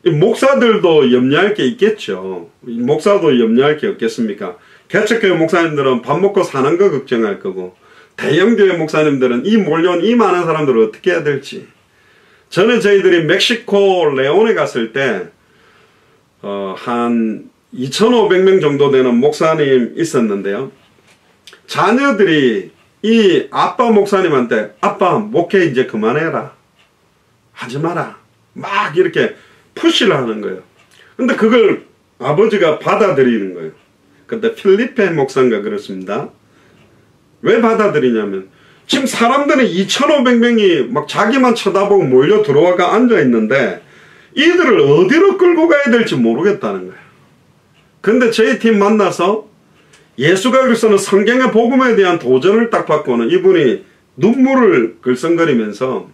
목사들도 염려할 게 있겠죠. 목사도 염려할 게 없겠습니까? 개척교회 목사님들은 밥 먹고 사는 거 걱정할 거고 대형교회 목사님들은 이 몰려온 이 많은 사람들을 어떻게 해야 될지. 전에 저희들이 멕시코 레온에 갔을 때 한 2,500명 정도 되는 목사님 있었는데요. 자녀들이 이 아빠 목사님한테 아빠 목회 이제 그만해라. 하지 마라. 막 이렇게 푸시를 하는 거예요. 근데 그걸 아버지가 받아들이는 거예요. 근데 필리페 목사인가 그렇습니다. 왜 받아들이냐면 지금 사람들은 2,500명이 막 자기만 쳐다보고 몰려 들어와가 앉아있는데 이들을 어디로 끌고 가야 될지 모르겠다는 거예요. 근데 저희 팀 만나서 예수가 그리스도는 성경의 복음에 대한 도전을 딱 받고는 이분이 눈물을 글썽거리면서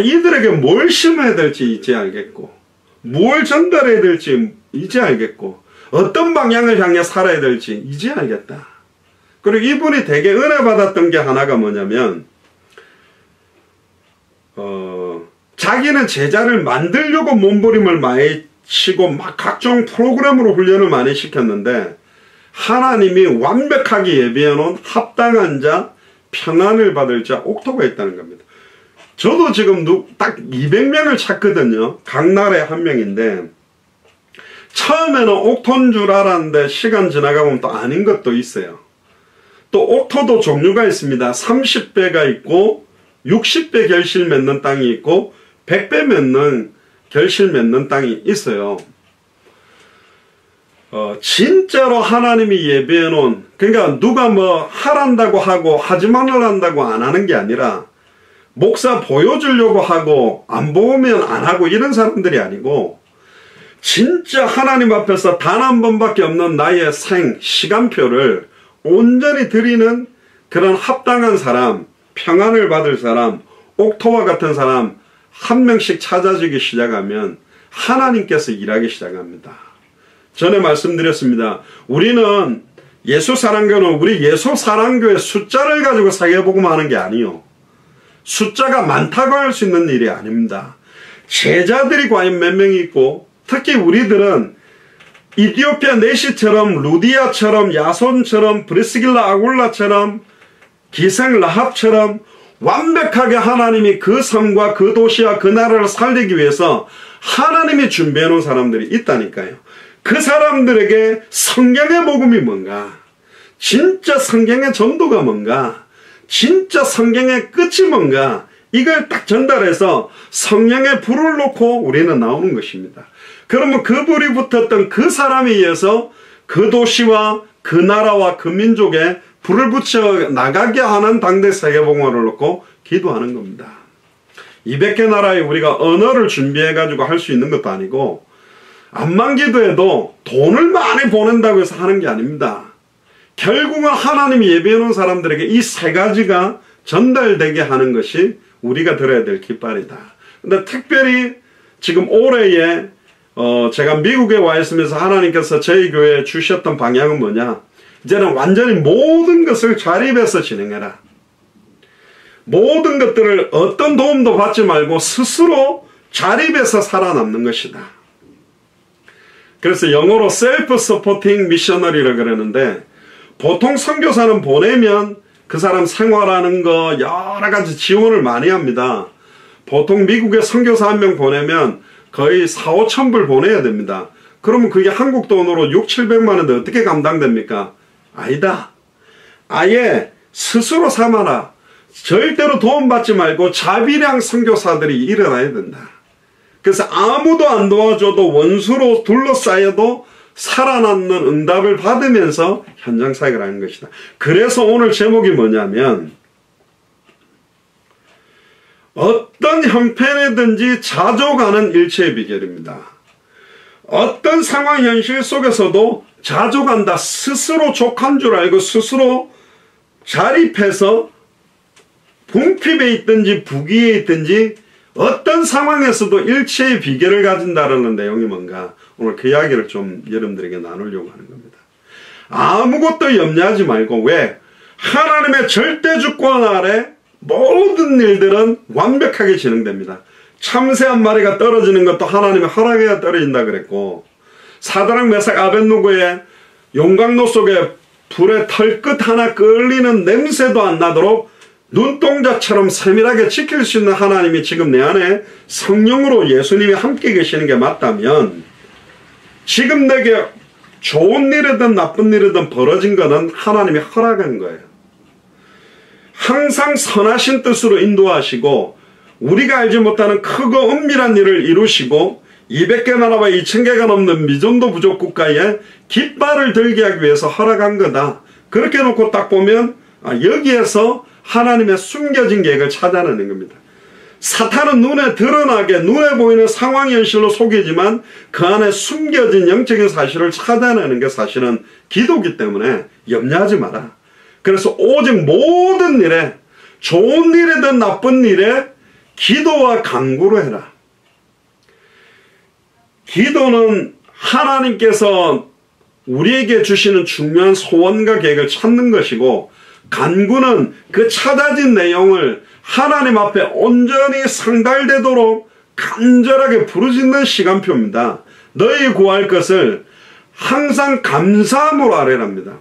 이들에게 뭘 심어야 될지 이제 알겠고 뭘 전달해야 될지 이제 알겠고 어떤 방향을 향해 살아야 될지 이제 알겠다. 그리고 이분이 되게 은혜 받았던 게 하나가 뭐냐면 자기는 제자를 만들려고 몸부림을 많이 치고 막 각종 프로그램으로 훈련을 많이 시켰는데 하나님이 완벽하게 예비해 놓은 합당한 자, 평안을 받을 자, 옥토가 있다는 겁니다. 저도 지금 딱 200명을 찾거든요. 각 나라에 한 명인데 처음에는 옥토인 줄 알았는데 시간 지나가보면 또 아닌 것도 있어요. 또 옥토도 종류가 있습니다. 30배가 있고 60배 결실 맺는 땅이 있고 100배 맺는 결실 맺는 땅이 있어요. 진짜로 하나님이 예비해 놓은, 그러니까 누가 뭐 하란다고 하고 하지 말란다고 안 하는 게 아니라 목사 보여주려고 하고 안 보면 안 하고 이런 사람들이 아니고 진짜 하나님 앞에서 단 한 번밖에 없는 나의 시간표를 온전히 드리는 그런 합당한 사람, 평안을 받을 사람, 옥토와 같은 사람 한 명씩 찾아주기 시작하면 하나님께서 일하기 시작합니다. 전에 말씀드렸습니다. 우리는 예수사랑교는 우리 예수사랑교의 숫자를 가지고 사회복음 하는 게 아니요. 숫자가 많다고 할 수 있는 일이 아닙니다. 제자들이 과연 몇 명이 있고, 특히 우리들은 이디오피아 내시처럼, 루디아처럼, 야손처럼, 브리스길라 아굴라처럼, 기생 라합처럼 완벽하게 하나님이 그 섬과 그 도시와 그 나라를 살리기 위해서 하나님이 준비해 놓은 사람들이 있다니까요. 그 사람들에게 성경의 복음이 뭔가, 진짜 성경의 전도가 뭔가, 진짜 성경의 끝이 뭔가, 이걸 딱 전달해서 성령의 불을 놓고 우리는 나오는 것입니다. 그러면 그 불이 붙었던 그 사람에 의해서 그 도시와 그 나라와 그 민족에 불을 붙여 나가게 하는 당대 세계복음화를 놓고 기도하는 겁니다. 200개 나라에 우리가 언어를 준비해 가지고 할 수 있는 것도 아니고, 암만 기도해도 돈을 많이 보낸다고 해서 하는 게 아닙니다. 결국은 하나님이 예비해 놓은 사람들에게 이 세 가지가 전달되게 하는 것이 우리가 들어야 될 깃발이다. 근데 특별히 지금 올해에 제가 미국에 와 있으면서 하나님께서 저희 교회에 주셨던 방향은 뭐냐, 이제는 완전히 모든 것을 자립해서 진행해라. 모든 것들을 어떤 도움도 받지 말고 스스로 자립해서 살아남는 것이다. 그래서 영어로 셀프 서포팅 미셔너리라고 그러는데, 보통 선교사는 보내면 그 사람 생활하는 거 여러 가지 지원을 많이 합니다. 보통 미국에 선교사 한 명 보내면 거의 4,000~5,000 불 보내야 됩니다. 그러면 그게 한국 돈으로 600~700만 원인데 어떻게 감당됩니까? 아니다. 아예 스스로 삼아라. 절대로 도움받지 말고 자비량 선교사들이 일어나야 된다. 그래서 아무도 안 도와줘도 원수로 둘러싸여도 살아남는 응답을 받으면서 현장 사역을 하는 것이다. 그래서 오늘 제목이 뭐냐면, 어떤 형편이든지 자족하는 일체의 비결입니다. 어떤 상황 현실 속에서도 자족한다. 스스로 족한 줄 알고 스스로 자립해서 궁핍에 있든지 부귀에 있든지 어떤 상황에서도 일체의 비결을 가진다는 내용이 뭔가, 오늘 그 이야기를 좀 여러분들에게 나누려고 하는 겁니다. 아무것도 염려하지 말고, 왜? 하나님의 절대 주권 아래 모든 일들은 완벽하게 진행됩니다. 참새 한 마리가 떨어지는 것도 하나님의 허락해야 떨어진다 그랬고, 사드락 메삭 아벳느고의 용광로 속에 불에 털끝 하나 끌리는 냄새도 안 나도록 눈동자처럼 세밀하게 지킬 수 있는 하나님이 지금 내 안에 성령으로 예수님이 함께 계시는 게 맞다면, 지금 내게 좋은 일이든 나쁜 일이든 벌어진 것은 하나님이 허락한 거예요. 항상 선하신 뜻으로 인도하시고 우리가 알지 못하는 크고 은밀한 일을 이루시고 200개 나라와 2000개가 넘는 미전도 부족 국가에 깃발을 들게 하기 위해서 허락한 거다. 그렇게 놓고 딱 보면 여기에서 하나님의 숨겨진 계획을 찾아내는 겁니다. 사탄은 눈에 드러나게 눈에 보이는 상황 현실로 속이지만 그 안에 숨겨진 영적인 사실을 찾아내는 게 사실은 기도기 때문에 염려하지 마라. 그래서 오직 모든 일에, 좋은 일이든 나쁜 일에 기도와 간구로 해라. 기도는 하나님께서 우리에게 주시는 중요한 소원과 계획을 찾는 것이고, 간구는 그 찾아진 내용을 하나님 앞에 온전히 상달되도록 간절하게 부르짖는 시간표입니다. 너희 구할 것을 항상 감사함으로 아뢰랍니다.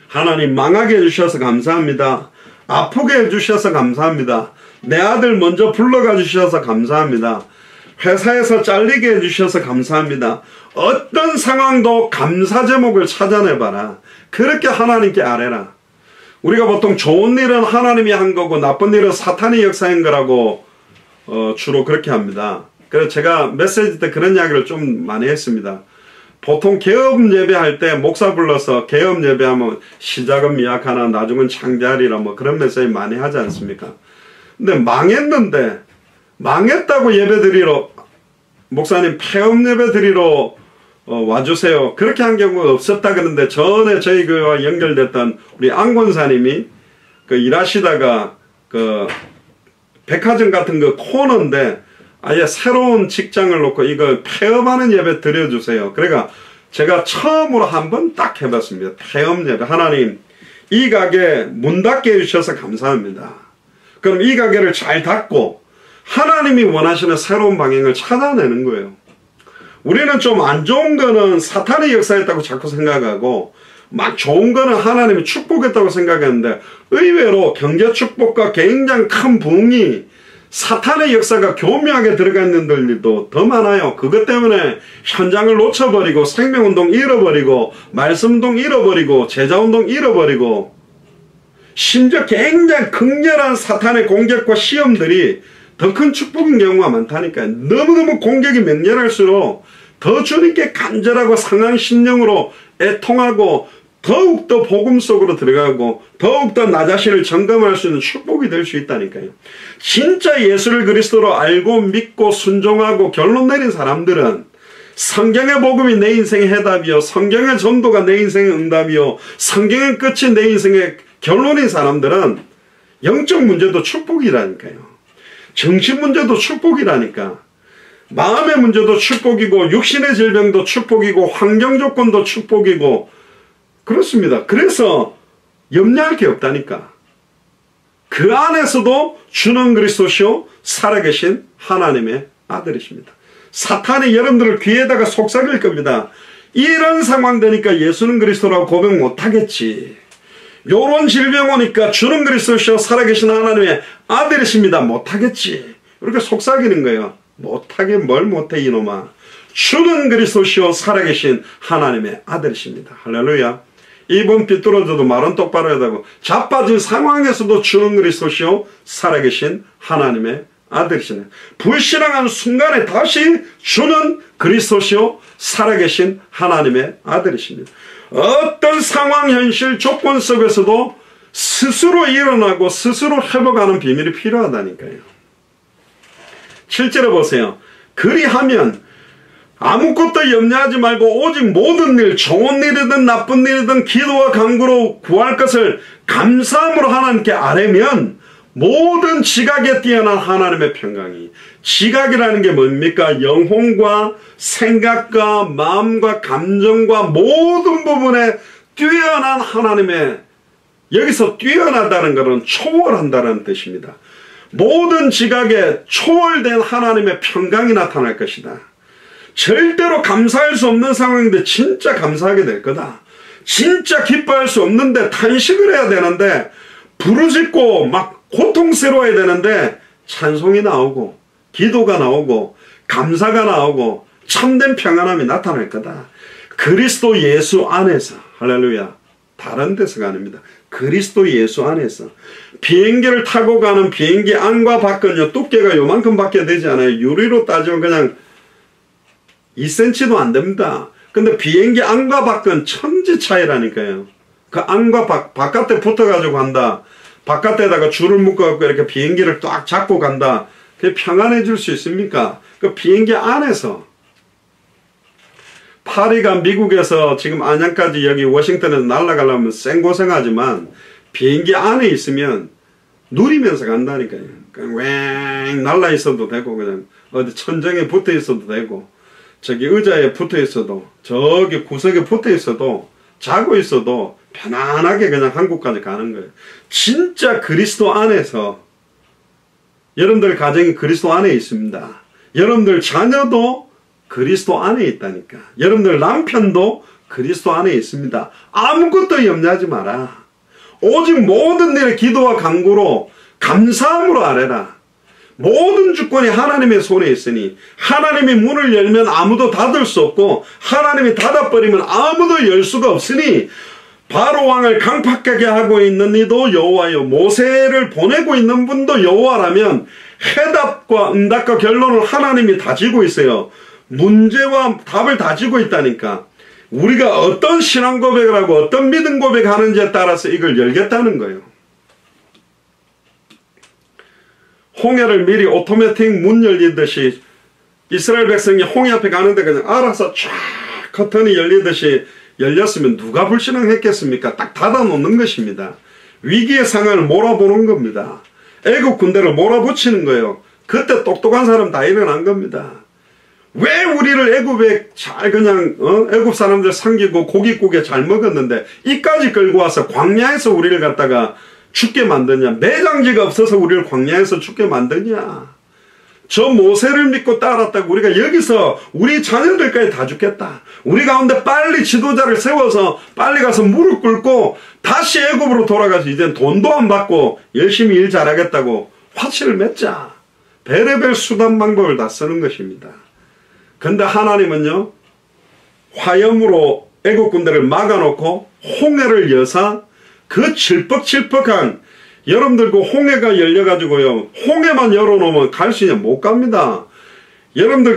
하나님, 망하게 해주셔서 감사합니다. 아프게 해주셔서 감사합니다. 내 아들 먼저 불러가 주셔서 감사합니다. 회사에서 잘리게 해주셔서 감사합니다. 어떤 상황도 감사 제목을 찾아내봐라. 그렇게 하나님께 아뢰라. 우리가 보통 좋은 일은 하나님이 한 거고 나쁜 일은 사탄이 역사한 거라고 주로 그렇게 합니다. 그래서 제가 메시지 때 그런 이야기를 좀 많이 했습니다. 보통 개업 예배할 때 목사 불러서 개업 예배하면 시작은 미약하나 나중은 창대하리라 뭐 그런 메시지 많이 하지 않습니까? 근데 망했는데 망했다고 예배 드리러 목사님 폐업 예배 드리러 와주세요. 그렇게 한 경우가 없었다 그러는데, 전에 저희 교회와 연결됐던 우리 안 권사님이 일하시다가 백화점 같은 코너인데 아예 새로운 직장을 놓고 이거 폐업하는 예배 드려주세요. 그러니까 제가 처음으로 한번 딱 해봤습니다. 폐업 예배. 하나님, 이 가게 문 닫게 해주셔서 감사합니다. 그럼 이 가게를 잘 닫고 하나님이 원하시는 새로운 방향을 찾아내는 거예요. 우리는 좀 안 좋은 거는 사탄의 역사였다고 자꾸 생각하고 막 좋은 거는 하나님이 축복했다고 생각했는데 의외로 경제 축복과 굉장히 큰 부흥이 사탄의 역사가 교묘하게 들어가 있는 들도 더 많아요. 그것 때문에 현장을 놓쳐버리고 생명운동 잃어버리고 말씀운동 잃어버리고 제자운동 잃어버리고 심지어 굉장히 극렬한 사탄의 공격과 시험들이 더 큰 축복인 경우가 많다니까요. 너무너무 공격이 맹렬할수록 더 주님께 간절하고 상한 심령으로 애통하고 더욱더 복음 속으로 들어가고 더욱더 나 자신을 점검할 수 있는 축복이 될 수 있다니까요. 진짜 예수를 그리스도로 알고 믿고 순종하고 결론 내린 사람들은 성경의 복음이 내 인생의 해답이요, 성경의 전도가 내 인생의 응답이요, 성경의 끝이 내 인생의 결론인 사람들은 영적 문제도 축복이라니까요. 정신 문제도 축복이라니까. 마음의 문제도 축복이고 육신의 질병도 축복이고 환경 조건도 축복이고 그렇습니다. 그래서 염려할 게 없다니까. 그 안에서도 주는 그리스도시요 살아계신 하나님의 아들이십니다. 사탄이 여러분들을 귀에다가 속삭일 겁니다. 이런 상황 되니까 예수는 그리스도라고 고백 못하겠지. 요런 질병 오니까 주는 그리스도시요 살아계신 하나님의 아들이십니다. 못하겠지. 이렇게 속삭이는 거예요. 못하게 뭘 못해 이놈아. 주는 그리스도시요 살아계신 하나님의 아들이십니다. 할렐루야. 입은 삐뚤어져도 말은 똑바로 해야 되고 자빠진 상황에서도 주는 그리스도시요 살아계신 하나님의 아들이시네. 불신앙한 순간에 다시 주는 그리스도시요 살아계신 하나님의 아들이십니다. 어떤 상황 현실 조건 속에서도 스스로 일어나고 스스로 회복하는 비밀이 필요하다니까요. 7절에 보세요. 그리하면 아무것도 염려하지 말고 오직 모든 일, 좋은 일이든 나쁜 일이든 기도와 간구로 구할 것을 감사함으로 하나님께 아뢰면 모든 지각에 뛰어난 하나님의 평강이, 지각이라는 게 뭡니까? 영혼과 생각과 마음과 감정과 모든 부분에 뛰어난 하나님의, 여기서 뛰어나다는 것은 초월한다는 뜻입니다. 모든 지각에 초월된 하나님의 평강이 나타날 것이다. 절대로 감사할 수 없는 상황인데 진짜 감사하게 될 거다. 진짜 기뻐할 수 없는데 탄식을 해야 되는데 부르짖고 막 고통스러워야 되는데 찬송이 나오고 기도가 나오고 감사가 나오고 참된 평안함이 나타날 거다. 그리스도 예수 안에서. 할렐루야. 다른 데서가 아닙니다. 그리스도 예수 안에서. 비행기를 타고 가는 비행기 안과 밖은요 두께가 요만큼 밖에 되지 않아요. 유리로 따지면 그냥 2cm도 안 됩니다. 근데 비행기 안과 밖은 천지 차이라니까요. 그 안과 바깥에 붙어가지고 간다. 바깥에다가 줄을 묶어갖고 이렇게 비행기를 딱 잡고 간다. 그게 평안해질 수 있습니까? 그 비행기 안에서. 파리가 미국에서 지금 안양까지 여기 워싱턴에서 날아가려면 생고생하지만 비행기 안에 있으면 누리면서 간다니까요. 그냥 왱 날아 있어도 되고 그냥 어디 천정에 붙어 있어도 되고 저기 의자에 붙어 있어도 저기 구석에 붙어 있어도 자고 있어도 편안하게 그냥 한국까지 가는 거예요. 진짜 그리스도 안에서 여러분들 가정이 그리스도 안에 있습니다. 여러분들 자녀도 그리스도 안에 있다니까. 여러분들 남편도 그리스도 안에 있습니다. 아무것도 염려하지 마라. 오직 모든 일에 기도와 간구로 감사함으로 아뢰라. 모든 주권이 하나님의 손에 있으니 하나님이 문을 열면 아무도 닫을 수 없고 하나님이 닫아버리면 아무도 열 수가 없으니 바로 왕을 강팍하게 하고 있는 이도 여호와요 모세를 보내고 있는 분도 여호와라면 해답과 응답과 결론을 하나님이 다지고 있어요. 문제와 답을 다지고 있다니까. 우리가 어떤 신앙 고백을 하고 어떤 믿음 고백하는지에 따라서 이걸 열겠다는 거예요. 홍해를 미리 오토매틱 문 열리듯이 이스라엘 백성이 홍해 앞에 가는데 그냥 알아서 쫙 커튼이 열리듯이 열렸으면 누가 불신앙했겠습니까? 딱 닫아놓는 것입니다. 위기의 상황을 몰아보는 겁니다. 애국 군대를 몰아붙이는 거예요. 그때 똑똑한 사람 다 일어난 겁니다. 왜 우리를 애굽에 잘 그냥 애굽 사람들 섬기고 고깃국에 잘 먹었는데 이까지 끌고 와서 광야에서 우리를 갖다가 죽게 만드냐. 매장지가 없어서 우리를 광야에서 죽게 만드냐. 저 모세를 믿고 따랐다고 우리가 여기서 우리 자녀들까지 다 죽겠다. 우리 가운데 빨리 지도자를 세워서 빨리 가서 무릎 꿇고 다시 애굽으로 돌아가서 이젠 돈도 안 받고 열심히 일 잘하겠다고 화치를 맺자. 베레벨 수단 방법을 다 쓰는 것입니다. 근데 하나님은요, 화염으로 애국 군대를 막아놓고 홍해를 여사 그 질퍽질퍽한, 여러분들 그 홍해가 열려가지고요, 홍해만 열어놓으면 갈 수 있냐? 못 갑니다. 여러분들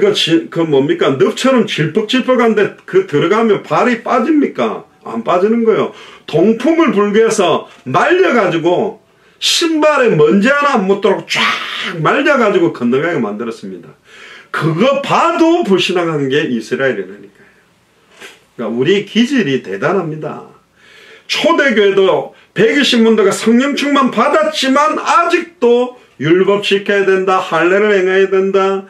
그 뭡니까? 늪처럼 질퍽질퍽한데 그 들어가면 발이 빠집니까? 안 빠지는 거예요. 동풍을 불게 해서 말려가지고 신발에 먼지 하나 안 묻도록 쫙 말려가지고 건너가게 만들었습니다. 그거 봐도 불신앙한 게 이스라엘이라니까요. 그러니까 우리 기질이 대단합니다. 초대교회도 120문도가 성령 충만 받았지만 아직도 율법 지켜야 된다, 할례를 행해야 된다,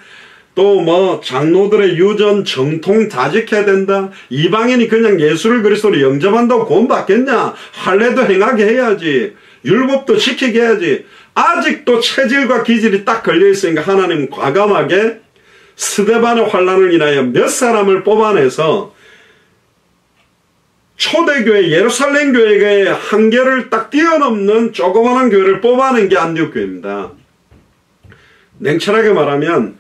또 뭐 장로들의 유전 정통 다 지켜야 된다, 이방인이 그냥 예수를 그리스도로 영접한다고 구원받겠냐, 할례도 행하게 해야지, 율법도 지키게 해야지. 아직도 체질과 기질이 딱 걸려있으니까 하나님은 과감하게 스데반의 환란을 인하여 몇 사람을 뽑아내서 초대교회 예루살렘 교회의 한계를 딱 뛰어넘는 조그마한 교회를 뽑아낸 게 안디옥 교회입니다. 냉철하게 말하면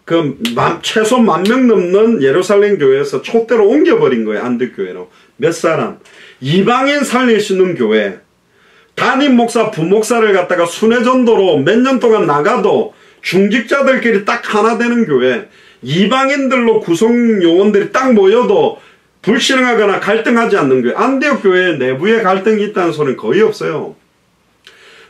그 최소 10,000명 넘는 예루살렘 교회에서 촛대로 옮겨버린 거예요. 안디옥 교회로. 몇 사람. 이방인 살릴 수 있는 교회. 담임 목사, 부목사를 갖다가 순회전도로 몇 년 동안 나가도 중직자들끼리 딱 하나 되는 교회. 이방인들로 구성 요원들이 딱 모여도 불신앙하거나 갈등하지 않는 교회. 안디옥 교회 내부에 갈등이 있다는 소리는 거의 없어요.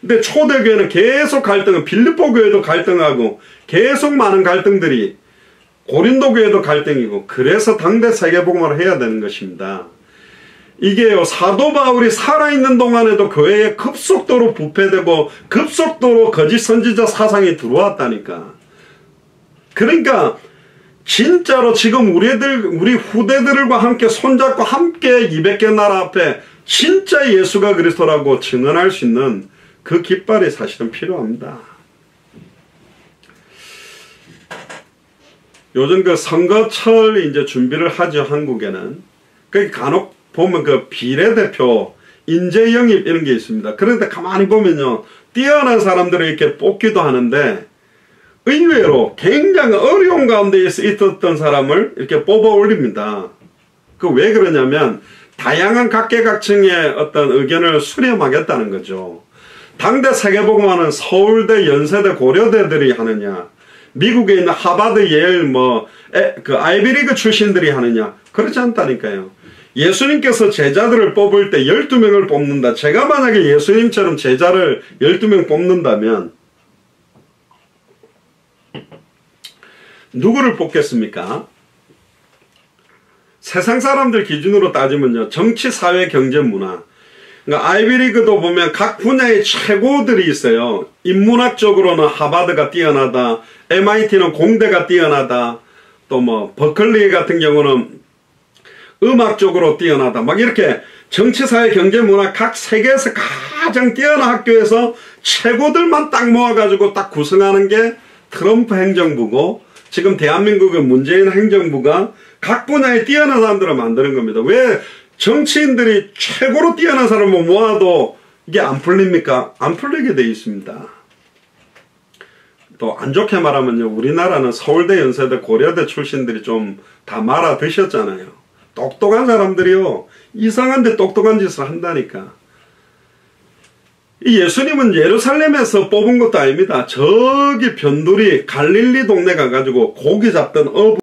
근데 초대교회는 계속 갈등은, 빌립보 교회도 갈등하고 계속 많은 갈등들이, 고린도 교회도 갈등이고, 그래서 당대 세계복음화를 해야 되는 것입니다. 이게요, 사도 바울이 살아있는 동안에도 교회에 급속도로 부패되고 급속도로 거짓 선지자 사상이 들어왔다니까. 그러니까 진짜로 지금 우리 후대들과 함께 손잡고 함께 200개 나라 앞에 진짜 예수가 그리스도라고 증언할 수 있는 그 깃발이 사실은 필요합니다. 요즘 그 선거철 이제 준비를 하죠, 한국에는. 그 간혹 보면 그 비례대표 인재 영입 이런 게 있습니다. 그런데 가만히 보면요, 뛰어난 사람들을 이렇게 뽑기도 하는데 의외로 굉장히 어려운 가운데 있었던 사람을 이렇게 뽑아 올립니다. 그 왜 그러냐면 다양한 각계각층의 어떤 의견을 수렴하겠다는 거죠. 당대 세계복음화는 서울대, 연세대, 고려대들이 하느냐, 미국에 있는 하버드, 예일, 그 아이비리그 출신들이 하느냐, 그렇지 않다니까요. 예수님께서 제자들을 뽑을 때 12명을 뽑는다. 제가 만약에 예수님처럼 제자를 12명 뽑는다면 누구를 뽑겠습니까? 세상 사람들 기준으로 따지면요, 정치, 사회, 경제, 문화. 그러니까 아이비리그도 보면 각 분야의 최고들이 있어요. 인문학적으로는 하버드가 뛰어나다, MIT는 공대가 뛰어나다, 또 버클리 같은 경우는 음악적으로 뛰어나다, 막 이렇게 정치, 사회, 경제, 문화 각 세계에서 가장 뛰어난 학교에서 최고들만 딱 모아가지고 딱 구성하는 게 트럼프 행정부고, 지금 대한민국의 문재인 행정부가 각 분야에 뛰어난 사람들을 만드는 겁니다. 왜 정치인들이 최고로 뛰어난 사람을 모아도 이게 안 풀립니까? 안 풀리게 돼 있습니다. 또 안 좋게 말하면요, 우리나라는 서울대, 연세대, 고려대 출신들이 좀 다 말아 드셨잖아요. 똑똑한 사람들이요, 이상한데 똑똑한 짓을 한다니까. 이 예수님은 예루살렘에서 뽑은 것도 아닙니다. 저기 변두리 갈릴리 동네 가가지고 고기 잡던 어부